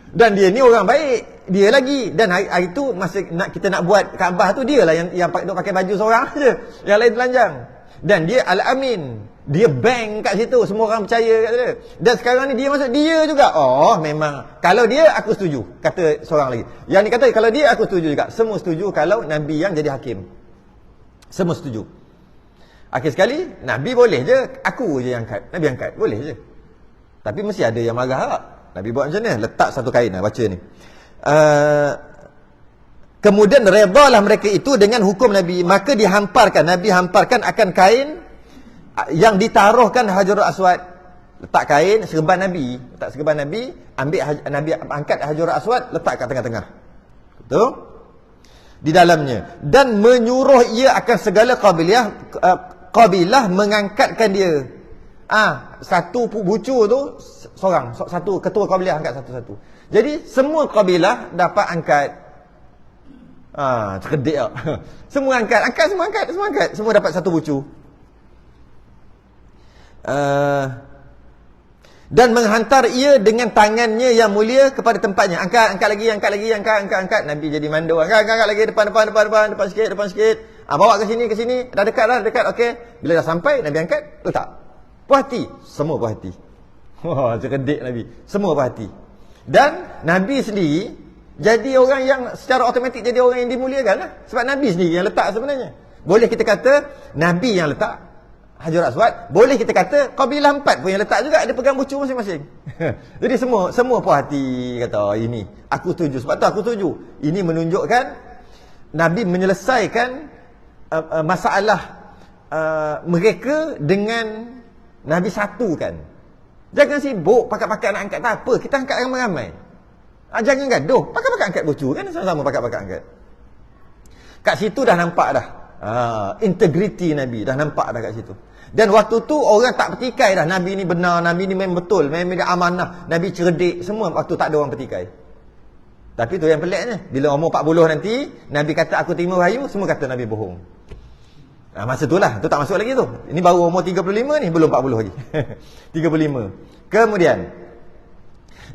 Dan dia ni orang baik, dia lagi. Dan hari itu masa kita nak buat Kaabah tu, dia lah yang pakai baju seorang je, yang lain telanjang. Dan dia Al-Amin, dia bank kat situ, semua orang percaya kat dia. Dan sekarang ni dia masuk, dia juga. Oh memang, kalau dia aku setuju, kata seorang lagi. Yang ni kata kalau dia aku setuju juga. Semua setuju kalau Nabi yang jadi hakim. Semua setuju. Akhir sekali Nabi boleh je, aku je yang angkat. Nabi angkat, boleh je. Tapi mesti ada yang marah tak? Nabi buat macam ni, letak satu kain, baca ni. Kemudian redalah mereka itu dengan hukum Nabi, maka Nabi hamparkan akan kain yang ditaruhkan Hajarul Aswad. Letak kain serban Nabi, ambil Nabi angkat Hajarul Aswad, letak kat tengah-tengah. Betul? Di dalamnya, dan menyuruh ia akan segala kabilah mengangkatkan dia. Satu bucu tu seorang, satu ketua kabilah angkat satu-satu. Jadi semua kabilah dapat angkat. Cerdik tak? Semua angkat. Semua dapat satu bucu. Dan menghantar ia dengan tangannya yang mulia kepada tempatnya. Angkat lagi. Nabi jadi mando. Angkat lagi, depan sikit. Bawa ke sini. Dah dekat. Okey. Bila dah sampai, Nabi angkat, letak. Puas hati. Semua puas hati. Wah, cerdik Nabi. Semua puas hati. Dan Nabi sendiri jadi orang yang secara automatik jadi orang yang dimuliakan lah. Sebab Nabi sendiri yang letak sebenarnya. Boleh kita kata Nabi yang letak Hajarul Aswad. Boleh kita kata kabilah 4 pun yang letak juga. Dia pegang bucu masing-masing. Jadi semua puas hati. Kata, ini aku setuju. Sebab tu aku setuju. Ini menunjukkan Nabi menyelesaikan masalah mereka dengan Nabi satukan. Jangan sibuk pakat-pakat nak angkat, tak apa, kita angkat ramai-ramai. Jangan gaduh, pakat-pakat angkat bucu kan, sama-sama pakat-pakat angkat. Kat situ dah nampak dah integriti Nabi, dah nampak dah kat situ. Dan waktu tu orang tak petikai dah, Nabi ni benar, Nabi ni memang betul, memang dia amanah, Nabi cerdik, semua waktu tak ada orang petikai. Tapi tu yang peliknya, bila umur 40 nanti Nabi kata aku terima wahyu, semua kata Nabi bohong. Masa tu lah, tu tak masuk lagi tu. Ini baru umur 35 ni, belum 40 lagi. 35. Kemudian,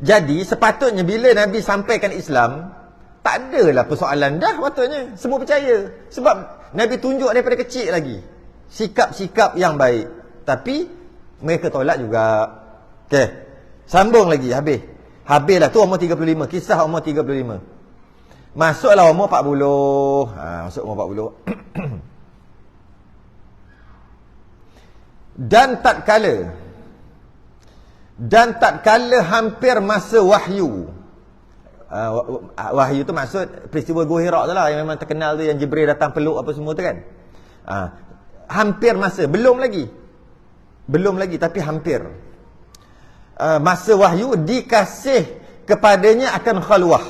jadi sepatutnya bila Nabi sampaikan Islam, Tak adalah persoalan dah patutnya. Semua percaya. Sebab Nabi tunjuk daripada kecil lagi sikap-sikap yang baik. Tapi mereka tolak juga. Okey. Sambung lagi, habis. Habislah tu umur 35, kisah umur 35. Masuklah umur 40. Masuk umur 40. Dan tatkala hampir masa wahyu. Wahyu tu maksud peristiwa Gua Hira tu lah, yang memang terkenal tu, yang Jibril datang peluk apa semua tu kan. Hampir masa, belum lagi tapi hampir. Masa wahyu dikasih kepadanya akan khalwah.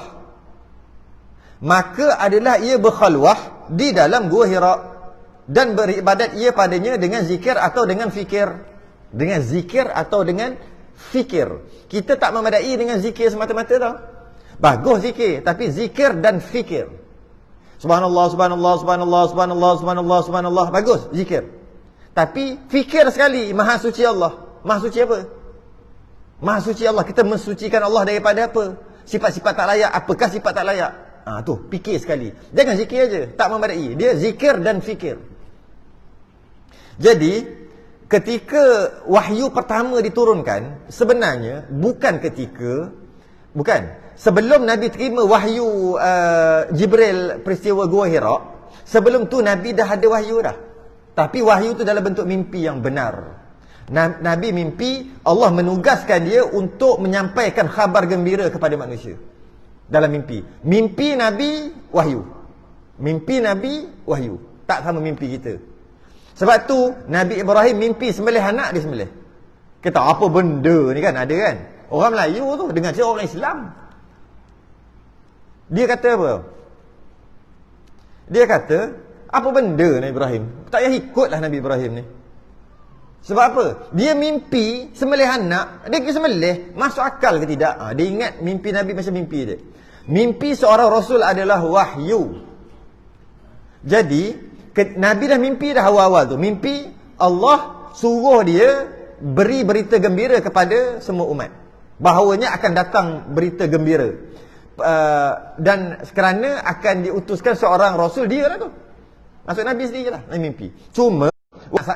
Maka adalah ia berkhalwah di dalam Gua Hira dan beribadat ia padanya dengan zikir atau dengan fikir. Dengan zikir atau dengan fikir. Kita tak memadai dengan zikir semata-mata tau. Bagus zikir, tapi zikir dan fikir. Subhanallah, subhanallah, subhanallah, subhanallah, subhanallah, subhanallah. Bagus zikir. Tapi fikir sekali, maha suci Allah. Maha suci apa? Maha suci Allah. Kita mensucikan Allah daripada apa? Sifat-sifat tak layak. Apakah sifat tak layak? Tu, fikir sekali. Jangan zikir aja, tak memadai. Dia zikir dan fikir. Jadi, ketika wahyu pertama diturunkan, sebenarnya bukan sebelum Nabi terima wahyu Jibril peristiwa Gua Hira, sebelum tu Nabi dah ada wahyu dah. Tapi wahyu tu dalam bentuk mimpi yang benar. Nabi mimpi, Allah menugaskan dia untuk menyampaikan khabar gembira kepada manusia. Dalam mimpi. Mimpi Nabi, wahyu. Mimpi Nabi, wahyu. Tak sama mimpi kita. Sebab tu Nabi Ibrahim mimpi sembelih anak dia sembelih. Kita apa benda ni kan, ada kan? Orang Melayu tu dengan cara orang Islam. Dia kata apa? Dia kata, apa benda Nabi Ibrahim? Tak payah ikutlah Nabi Ibrahim ni. Sebab apa? Dia mimpi sembelih anak, dia pergi sembelih, masuk akal ke tidak? Dia ingat mimpi Nabi macam mimpi dia. Mimpi seorang Rasul adalah wahyu. Jadi Nabi dah mimpi dah awal-awal tu. Mimpi Allah suruh dia beri berita gembira kepada semua umat. Bahawanya akan datang berita gembira. Dan kerana akan diutuskan seorang Rasul, dia lah tu. Maksud Nabi sendiri lah, Nabi mimpi. Cuma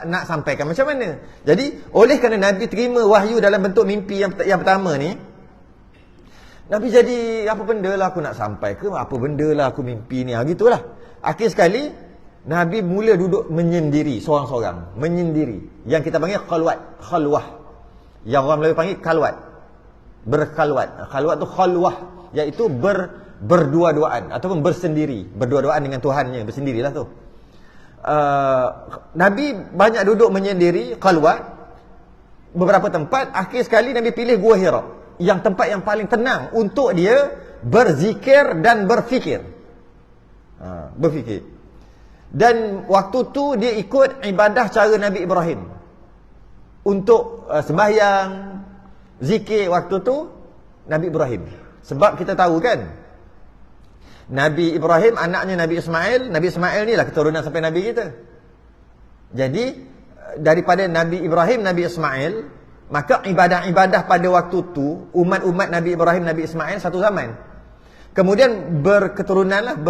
nak sampaikan macam mana? Jadi, oleh kerana Nabi terima wahyu dalam bentuk mimpi yang pertama ni, Nabi jadi, apa benda lah aku nak sampai ke? Apa benda lah aku mimpi ni? Gitulah. Akhir sekali, Nabi mula duduk menyendiri, seorang-seorang. Menyendiri. Yang kita panggil khalwah. Yang orang Melayu panggil kalwat. Berkalwat. Khalwat tu khalwah. Iaitu berdua-duaan. Ataupun bersendiri. Berdua-duaan dengan Tuhannya. Bersendirilah tu. Nabi banyak duduk menyendiri, khalwat. Beberapa tempat. Akhir sekali Nabi pilih Gua Hira. Yang tempat yang paling tenang untuk dia berzikir dan berfikir. Berfikir. Dan waktu tu dia ikut ibadah cara Nabi Ibrahim. Untuk sembahyang, zikir waktu tu Nabi Ibrahim. Sebab kita tahu kan, Nabi Ibrahim anaknya Nabi Ismail. Nabi Ismail ni lah keturunan sampai Nabi kita. Jadi daripada Nabi Ibrahim, Nabi Ismail, maka ibadah-ibadah pada waktu tu umat-umat Nabi Ibrahim, Nabi Ismail satu zaman. Kemudian berketurunan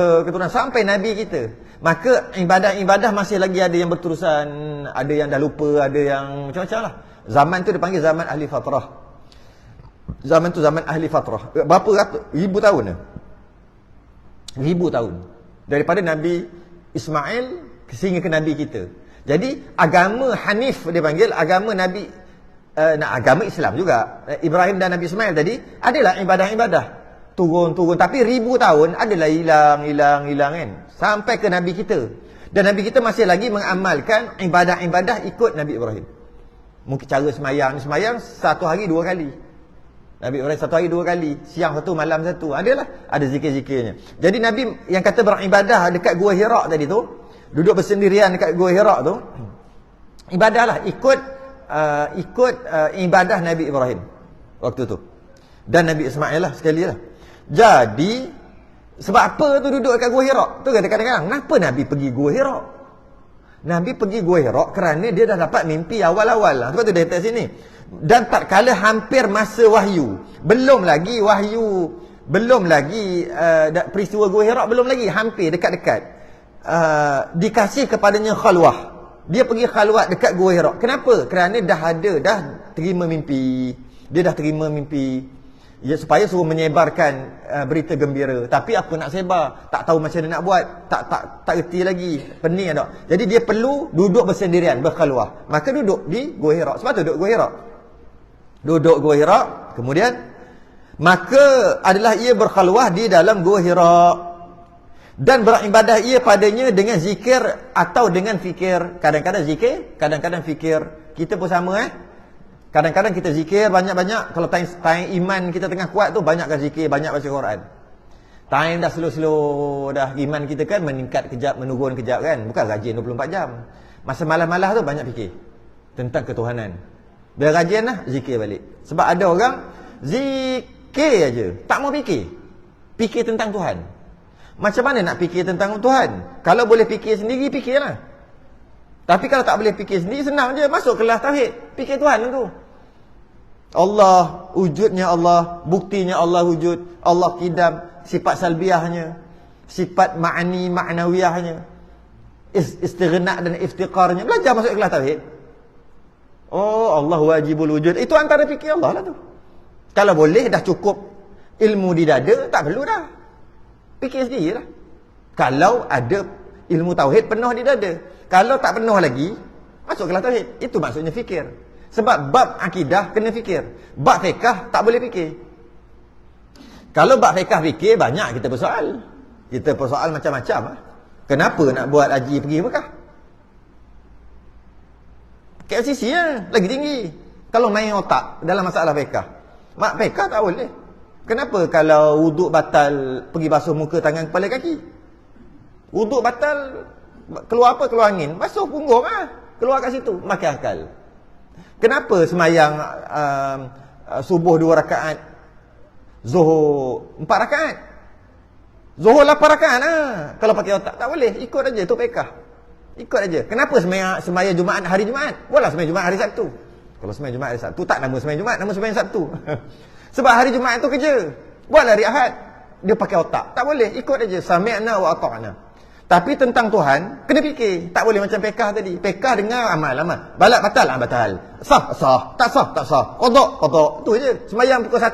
sampai Nabi kita. Maka ibadah-ibadah masih lagi ada yang berterusan, ada yang dah lupa, ada yang macam-macam lah. Zaman tu dipanggil zaman ahli fatrah. Zaman tu zaman ahli fatrah. Berapa ratus, ribu tahun dah. Ribu tahun. Daripada Nabi Ismail sehingga ke Nabi kita. Jadi agama Hanif dia panggil, agama Nabi agama Islam juga. Ibrahim dan Nabi Ismail tadi adalah ibadah-ibadah. Turun-turun. Tapi ribu tahun adalah hilang kan. Sampai ke Nabi kita. Dan Nabi kita masih lagi mengamalkan ibadah-ibadah ikut Nabi Ibrahim. Mungkin cara semayang satu hari 2 kali. Nabi Ibrahim satu hari 2 kali. Siang satu, malam satu. Ada zikir-zikirnya. Jadi Nabi yang kata beribadah dekat Gua Hira tadi tu, duduk bersendirian dekat Gua Hira tu, ibadahlah ikut ibadah Nabi Ibrahim waktu tu. Dan Nabi Ismail lah sekali lah. Jadi sebab apa tu duduk dekat Gua Hira? Tu kadang-kadang kenapa Nabi pergi Gua Hira? Nabi pergi Gua Hira kerana dia dah dapat mimpi awal-awal. Sebab tu dia letak sini. Dan tatkala hampir masa wahyu, belum lagi wahyu belum lagi peristiwa Gua Hira belum lagi, hampir dekat-dekat. Dikasih kepadanya khalwah. Dia pergi khalwat dekat Gua Hira. Kenapa? Kerana dah terima mimpi. Dia dah terima mimpi. Ya, supaya suruh menyebarkan berita gembira. Tapi apa nak sebar? Tak tahu macam mana nak buat. Tak reti lagi. Pening tak? Jadi dia perlu duduk bersendirian, berkhalwah. Maka duduk di Gua Hira. Sebab tu duduk Gua Hira. Duduk Gua Hira. Kemudian maka adalah ia berkhalwah di dalam Gua Hira. Dan beribadah ia padanya dengan zikir atau dengan fikir. Kadang-kadang zikir, kadang-kadang fikir. Kita pun sama Kadang-kadang kita zikir banyak-banyak. Kalau time iman kita tengah kuat tu, banyakkan zikir, banyak baca Quran. Time dah slow-slow, dah iman kita kan meningkat kejap, menurun kejap kan. Bukan rajin 24 jam. Masa malas-malas tu banyak fikir tentang ketuhanan. Biar rajin lah, zikir balik. Sebab ada orang zikir aja, tak mau fikir. Fikir tentang Tuhan. Macam mana nak fikir tentang Tuhan? Kalau boleh fikir sendiri, fikirlah. Tapi kalau tak boleh fikir sendiri, senang je. Masuk kelas tauhid. Fikir Tuhan tu. Allah, wujudnya Allah, buktinya Allah wujud, Allah qidam, sifat salbiahnya, sifat ma'nawiyahnya, istighna' dan iftiqarnya. Belajar masuk kelas tauhid. Oh, Allah wajibul wujud. Itu antara fikir Allah lah tu. Kalau boleh, dah cukup ilmu di dada, tak perlu dah. Fikir sendiri lah. Kalau ada ilmu tauhid penuh di dada. Kalau tak penuh lagi, masuk kelas tauhid. Itu maksudnya fikir. Sebab bab akidah kena fikir. Bab fiqh tak boleh fikir. Kalau bab fiqh fikir, banyak kita bersoal. Kita bersoal macam-macam. Kenapa nak buat haji pergi Mekah? KLCC lagi tinggi. Kalau main otak dalam masalah fiqh. Mak fiqh tak boleh. Kenapa kalau wuduk batal pergi basuh muka, tangan, kepala, kaki? Wuduk batal, keluar apa? Keluar angin. Basuh punggung keluar kat situ. Makan akal. Kenapa semayang subuh 2 rakaat, Zuhur 4 rakaat? Zuhur 8 rakaat Kalau pakai otak tak boleh. Ikut aja tu fiqh. Ikut aja. Kenapa semayang Jumaat hari Jumaat? Buatlah semayang Jumaat hari Sabtu. Kalau semayang Jumaat hari Sabtu, tak nama semayang Jumaat, nama semayang Sabtu. Sebab hari Jumaat tu kerja. Buatlah hari Ahad. Dia pakai otak. Tak boleh. Ikut aja. Sami'na wa ata'na. Tapi tentang Tuhan, kena fikir. Tak boleh macam fiqh tadi. Fiqh dengar, amal. Balat batal, batal. Sah. Tak sah. Qadha. Itu je. Semayang pukul 1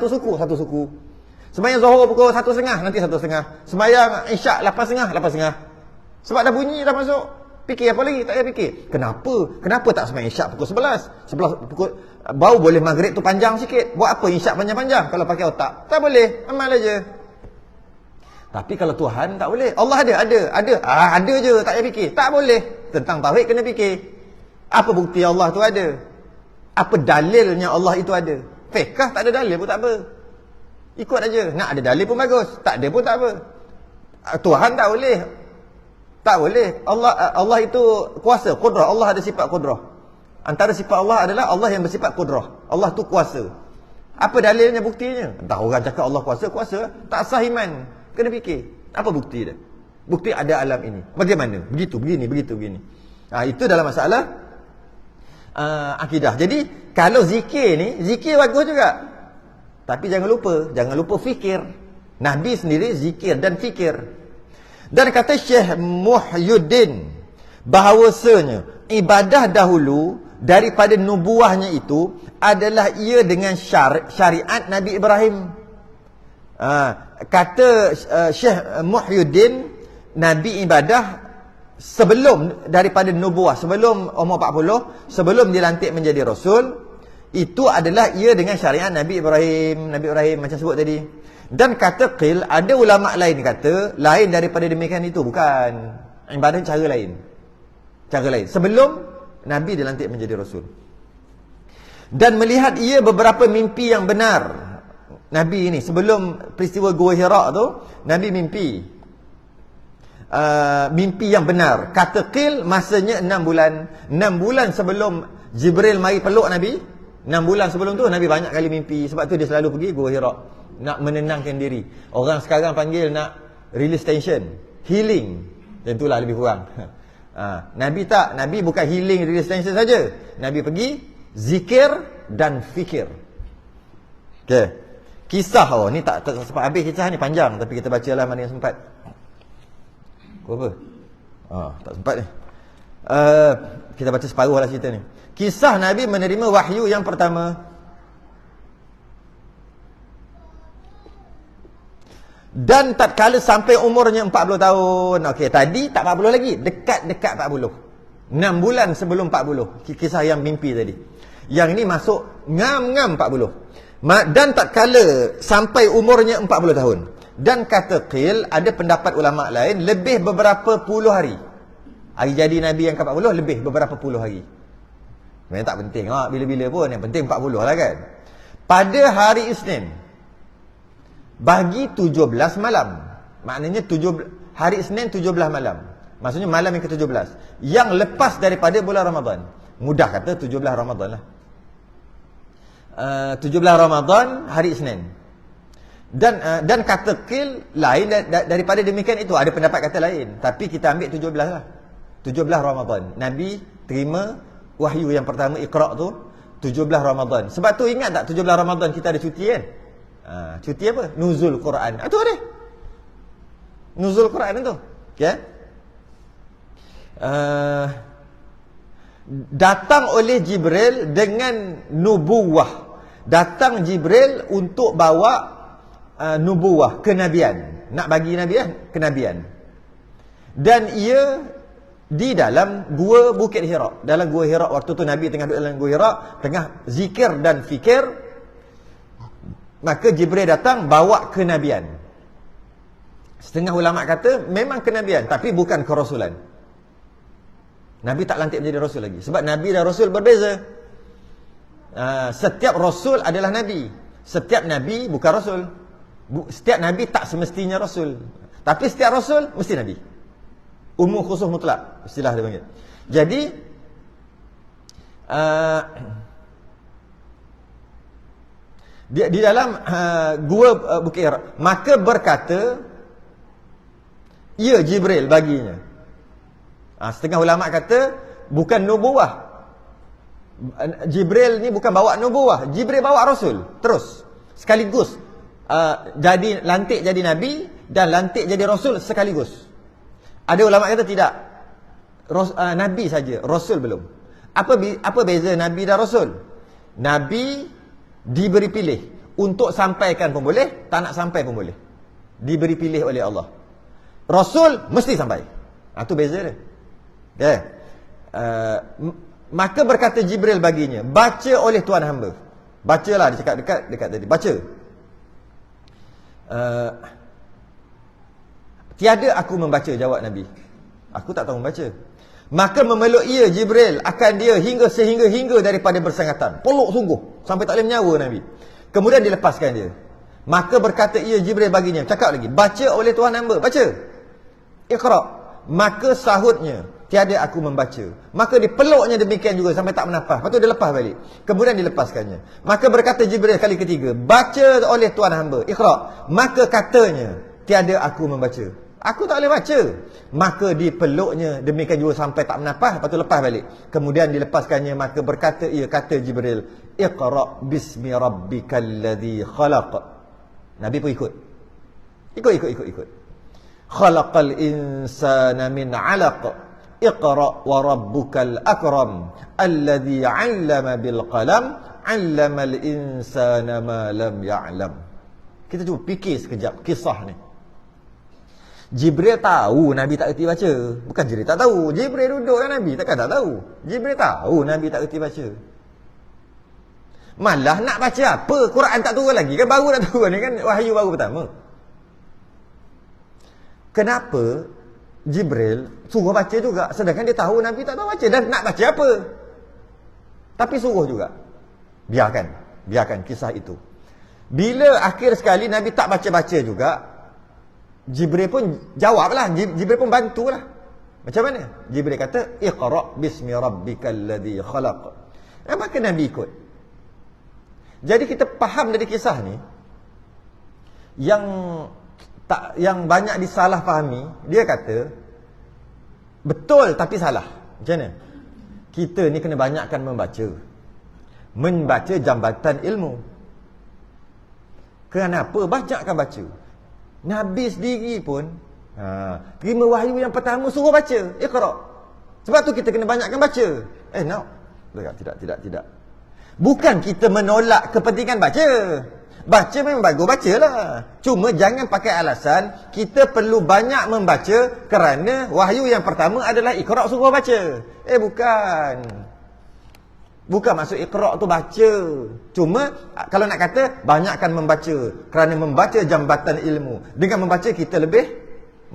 suku. Semayang Zuhur pukul 1.30, nanti 1.30. Semayang Isyak 8.30. Sebab dah bunyi, dah masuk. Fikir apa lagi? Tak payah fikir. Kenapa tak semayang Isyak pukul 11? 11 pukul, baru boleh maghrib tu panjang sikit. Buat apa Isyak panjang-panjang kalau pakai otak? Tak boleh. Amal aja. Tapi kalau Tuhan tak boleh. Allah ada je, tak payah fikir. Tak boleh. Tentang tauhid kena fikir. Apa bukti Allah tu ada? Apa dalilnya Allah itu ada? Fiqh tak ada dalil pun tak apa. Ikut aja. Nak ada dalil pun bagus. Tak ada pun tak apa. Tuhan tak boleh. Tak boleh. Allah itu kuasa, qudrah. Allah ada sifat qudrah. Antara sifat Allah adalah Allah yang bersifat qudrah. Allah tu kuasa. Apa dalilnya, buktinya? Entah orang cakap Allah kuasa, tak sah iman. Kena fikir. Apa bukti dia? Bukti ada alam ini. Bagaimana? Begitu, begini. Itu dalam masalah akidah. Jadi, kalau zikir ni, zikir bagus juga. Tapi jangan lupa fikir. Nabi sendiri zikir dan fikir. Dan kata Syekh Muhyiddin, bahawasanya ibadah dahulu daripada nubuahnya itu adalah ia dengan syariat Nabi Ibrahim. Kata Syekh Muhyiddin, Nabi ibadah sebelum daripada nubuah, sebelum umur 40, sebelum dilantik menjadi Rasul, itu adalah ia dengan syariat Nabi Ibrahim macam sebut tadi. Dan kata qil, ada ulama lain kata lain daripada demikian itu, bukan. Ibadah cara lain. Sebelum Nabi dilantik menjadi Rasul. Dan melihat ia beberapa mimpi yang benar. Nabi ini sebelum peristiwa Gua Hira tu, Nabi mimpi. Mimpi yang benar. Kata qil, masanya 6 bulan. 6 bulan sebelum Jibril mari peluk Nabi. 6 bulan sebelum tu Nabi banyak kali mimpi. Sebab tu dia selalu pergi Gua Hira, nak menenangkan diri. Orang sekarang panggil nak release tension, healing. Dan itulah lebih kurang. Nabi tak. Nabi bukan healing, release tension saja. Nabi pergi zikir dan fikir. Okay. Kisah, ni tak sempat habis kisah ni, panjang. Tapi kita baca lah mana yang sempat. Apa? Tak sempat ni. Kita baca separuh lah cerita ni. Kisah Nabi menerima wahyu yang pertama. Dan tatkala sampai umurnya 40 tahun. Okey, tadi tak 40 lagi, dekat-dekat 40. 6 bulan sebelum 40. Kisah yang mimpi tadi. Yang ini masuk ngam-ngam 40. Dan tatkala sampai umurnya 40 tahun. Dan kata qil, ada pendapat ulama lain, lebih beberapa puluh hari. Hari jadi Nabi yang ke-40 lebih beberapa puluh hari. Memang tak penting bila-bila pun, yang penting 40 lah kan. Pada hari Isnin bagi 17 malam. Maknanya hari Isnin 17 malam. Maksudnya malam yang ke-17 yang lepas daripada bulan Ramadan. Mudah kata 17 Ramadan lah. 17 Ramadan hari Isnin. Dan kata qil lain daripada demikian itu. Ada pendapat kata lain, tapi kita ambil 17 lah. 17 Ramadan Nabi terima wahyu yang pertama, Iqra' tu 17 Ramadan. Sebab tu ingat tak 17 Ramadan kita ada cuti kan? Cuti apa? Nuzul Quran. Itu ada. Nuzul Quran itu. Okay? Datang oleh Jibril dengan nubuwah. Datang Jibril untuk bawa nubuwah, kenabian. Nak bagi nabian, kenabian. Dan ia di dalam gua Bukit Hira. Dalam gua Hira, waktu tu Nabi tengah duduk dalam gua Hira, tengah zikir dan fikir. Maka Jibril datang bawa kenabian. Setengah ulama kata memang kenabian, tapi bukan kerasulan. Nabi tak lantik menjadi rasul lagi. Sebab Nabi dan rasul berbeza. Setiap rasul adalah Nabi. Setiap Nabi bukan rasul. Setiap Nabi tak semestinya rasul. Tapi setiap rasul mesti Nabi. Umum khusus mutlak, istilah dia panggil. Jadi di dalam gua Bukit Hira, maka berkata ia Jibril baginya. Setengah ulama kata bukan nubuwah. Jibril ni bukan bawa nubuwah, Jibril bawa rasul terus sekaligus. Jadi lantik jadi nabi dan lantik jadi rasul sekaligus. Ada ulama kata tidak, nabi saja, rasul belum. Apa beza nabi dan rasul? Nabi diberi pilih untuk sampaikan pun boleh, tak nak sampai pun boleh. Diberi pilih oleh Allah. Rasul mesti sampai. Itu beza dia. Okay. Maka berkata Jibril baginya, baca oleh Tuhan hamba. Bacalah, dia cakap dekat tadi, baca. Tiada aku membaca, jawab Nabi. Aku tak tahu membaca. Maka memeluk ia Jibril akan dia sehingga daripada bersangatan. Peluk sungguh sampai tak boleh menyawa Nabi. Kemudian dilepaskan dia. Maka berkata ia Jibril baginya, cakap lagi, baca oleh Tuhan hamba, baca. Iqra'. Maka sahutnya, tiada aku membaca. Maka dipeluknya demikian juga sampai tak menafas. Lepas tu dia lepas balik. Kemudian dilepaskannya. Maka berkata Jibril kali ketiga, baca oleh Tuhan hamba, Iqra'. Maka katanya, tiada aku membaca. Aku tak boleh baca. Maka dipeluknya demikian juga sampai tak menafas. Lepas tu lepas balik. Kemudian dilepaskannya. Maka berkata ia, kata Jibril, Iqra' bismi rabbikal ladzi khalaq. Nabi pun ikut. Ikut. Khalaqal insana min 'alaq. Iqra' wa rabbukal akram. Alladzi 'allama bil qalam. 'allamal insana ma lam ya'lam. Kita cuba fikir sekejap kisah ni. Jibril tahu Nabi tak erti baca. Bukan Jibril tak tahu. Jibril duduk dengan Nabi, takkan tak tahu. Jibril tahu Nabi tak erti baca. Malah nak baca apa? Quran tak turun lagi kan, baru nak turun ni kan, wahyu baru pertama. Kenapa Jibril suruh baca juga, sedangkan dia tahu Nabi tak tahu baca dan nak baca apa? Tapi suruh juga. Biarkan kisah itu. Bila akhir sekali Nabi tak baca-baca juga, Jibril pun jawablah, Jibril pun bantulah. Macam mana? Jibril kata, Iqra' bismi rabbikal ladzi khalaq. Maka Nabi ikut. Jadi kita faham dari kisah ni, yang banyak disalah fahami, dia kata betul tapi salah. Macam mana? Kita ni kena banyakkan membaca jambatan ilmu. Kenapa? Banyakkan baca. Nabi sendiri pun terima wahyu yang pertama suruh baca, Iqra. Sebab tu kita kena banyakkan baca. No. Tidak. Bukan kita menolak kepentingan baca. Baca memang bagus, bacalah. Cuma jangan pakai alasan kita perlu banyak membaca kerana wahyu yang pertama adalah Iqra, suruh baca. Bukan. Bukan maksud Iqra tu baca. Cuma kalau nak kata banyakkan membaca, kerana membaca jambatan ilmu. Dengan membaca kita lebih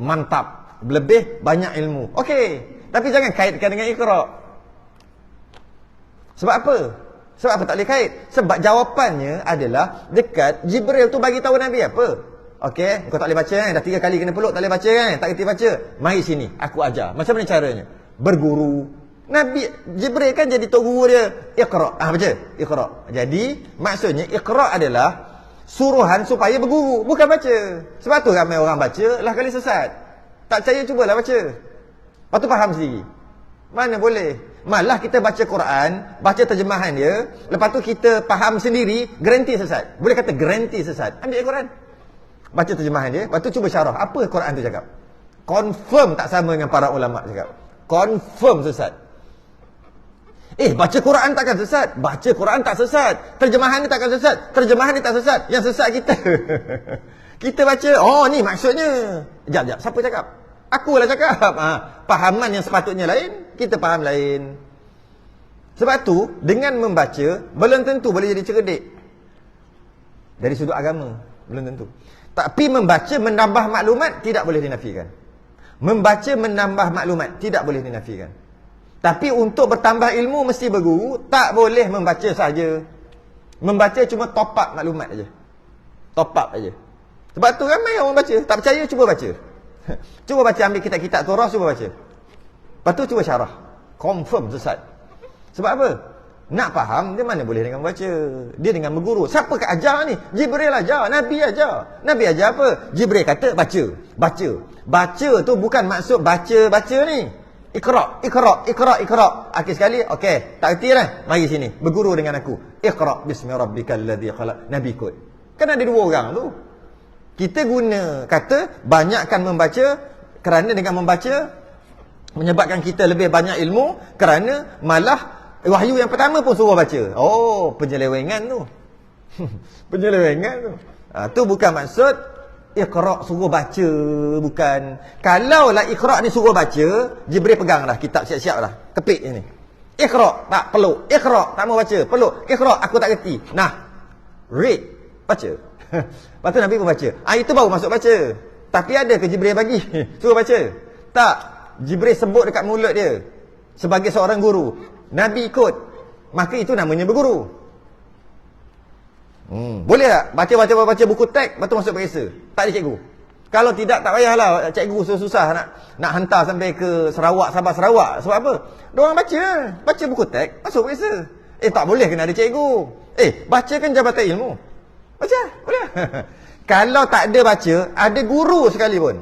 mantap, lebih banyak ilmu. Okey, tapi jangan kaitkan dengan Iqra. Sebab apa? Sebab apa tak boleh kait? Sebab jawapannya adalah dekat Jibril tu bagi tahu Nabi apa? Okey, kau tak boleh baca kan? Dah 3 kali kena peluk tak boleh baca kan? Tak kerti baca. Mari sini, aku ajar. Macam mana caranya? Berguru. Nabi Jibril kan jadi tok guru dia. Iqra. Baca. Iqra. Jadi maksudnya Iqra adalah suruhan supaya berguru, bukan baca. Sebab tu ramai orang baca lah kali sesat. Tak percaya cubalah baca. Lepas tu faham sendiri. Mana boleh? Malah kita baca Quran, baca terjemahan dia, lepas tu kita faham sendiri, garanti sesat. Boleh kata garanti sesat. Ambil Quran, baca terjemahan dia, lepas tu cuba syarah. Apa Quran tu cakap? Confirm tak sama dengan para ulama cakap. Confirm sesat. Baca Quran takkan sesat. Baca Quran tak sesat. Terjemahan ni takkan sesat. Terjemahan ni tak sesat. Yang sesat kita. Kita baca, ni maksudnya. Sekejap. Siapa cakap? Akulah cakap. Fahaman yang sepatutnya lain, kita faham lain. Sebab tu, dengan membaca, belum tentu boleh jadi cerdik. Dari sudut agama, belum tentu. Tapi membaca menambah maklumat, tidak boleh dinafikan. Membaca menambah maklumat, tidak boleh dinafikan. Tapi untuk bertambah ilmu mesti berguru, tak boleh membaca saja. Membaca cuma top up maklumat aja. Top up aja. Sebab tu ramai orang baca, tak percaya cuba baca. Cuba baca, ambil kitab-kitab Torah, cuba baca. Lepas tu cuba syarah. Confirm sesat. Sebab apa? Nak faham, dia mana boleh dengan baca. Dia dengan berguru. Siapa kat ajar ni? Jibril ajar, Nabi ajar. Nabi ajar apa? Jibril kata baca. Baca. Baca tu bukan maksud baca-baca ni. Iqra. Akhir sekali, okey, tak erti lah. Mari sini, berguru dengan aku. Iqra bismi rabbikal ladzi khalaq. Nabi ikut. Kan ada 2 orang tu. Kita guna kata banyakkan membaca, kerana dengan membaca menyebabkan kita lebih banyak ilmu, kerana malah wahyu yang pertama pun suruh baca. Penyelewengan tu. Penyelewengan tu. Tu bukan maksud Iqra suruh baca, bukan. Kalau lah Iqra ni suruh baca, Jibril pegang dah kitab siap-siap dah. Kepik ni. Iqra, tak peluk. Iqra, tak mau baca. Peluk. Iqra, aku tak kerti. Nah. Read. Baca. Lepas tu Nabi pun baca. Itu baru masuk baca. Tapi ada ke Jibril bagi suruh baca? Tak. Jibril sebut dekat mulut dia sebagai seorang guru. Nabi ikut. Maka itu namanya berguru. Boleh tak? Baca buku teks, lepas tu masuk periksa? Tak ada cikgu. Kalau tidak, tak payahlah cikgu susah-susah nak hantar sampai ke Sarawak, Sabah Sarawak. Sebab apa? Diorang baca buku teks, masuk periksa. Tak boleh kena ada cikgu. Baca kan jabatan ilmu. Baca, boleh. Kalau tak ada baca, ada guru sekalipun.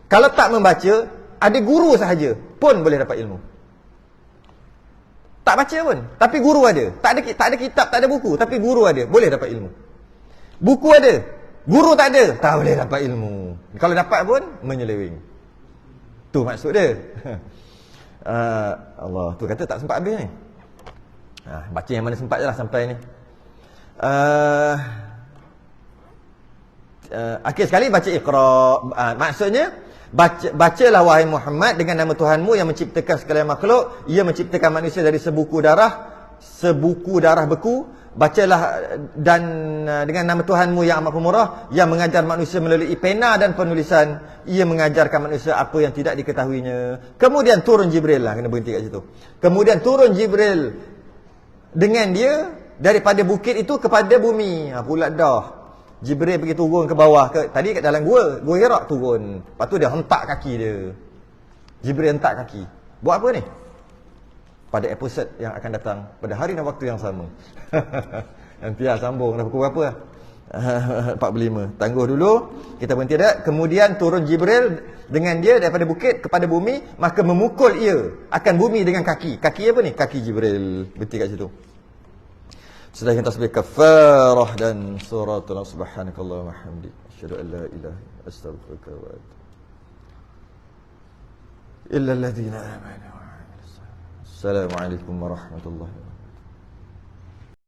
Kalau tak membaca, ada guru sahaja pun boleh dapat ilmu. Tak baca pun, tapi guru ada. Tak ada kitab, tak ada buku, tapi guru ada, boleh dapat ilmu. Buku ada, guru tak ada, tak boleh dapat ilmu. Kalau dapat pun menyeleweng. Tu maksud dia. Allah, tu kata tak sempat habis ni. Baca yang mana sempat je lah sampai ni. Akhir sekali baca Iqra. Maksudnya bacalah wahai Muhammad dengan nama Tuhanmu yang menciptakan segala makhluk. Ia menciptakan manusia dari sebuku darah beku. Bacalah dan dengan nama Tuhanmu yang amat pemurah, yang mengajar manusia melalui pena dan penulisan. Ia mengajarkan manusia apa yang tidak diketahuinya. Kemudian turun Jibril lah, kena berhenti kat situ. Kemudian turun Jibril dengan dia daripada bukit itu kepada bumi. Pula dah Jibril pergi turun ke bawah tadi kat dalam gua Hira turun. Lepas tu dia hentak kaki dia. Jibril hentak kaki. Buat apa ni? Pada episod yang akan datang pada hari dan waktu yang sama. Nanti sambung dah pukul berapa? 45. Tangguh dulu. Kita berhenti dah. Kemudian turun Jibril dengan dia daripada bukit kepada bumi, maka memukul ia akan bumi dengan kaki. Kaki apa ni? Kaki Jibril. Berhenti kat situ. Sedangkan tasbih kafarah dan suratul subhanakallahumma hamdik asyhadu an la ilaha illa anta astaghfiruka wa atubu illa alladziina aamanu wa 'amilus salihati. Assalamualaikum warahmatullahi wabarakatuh.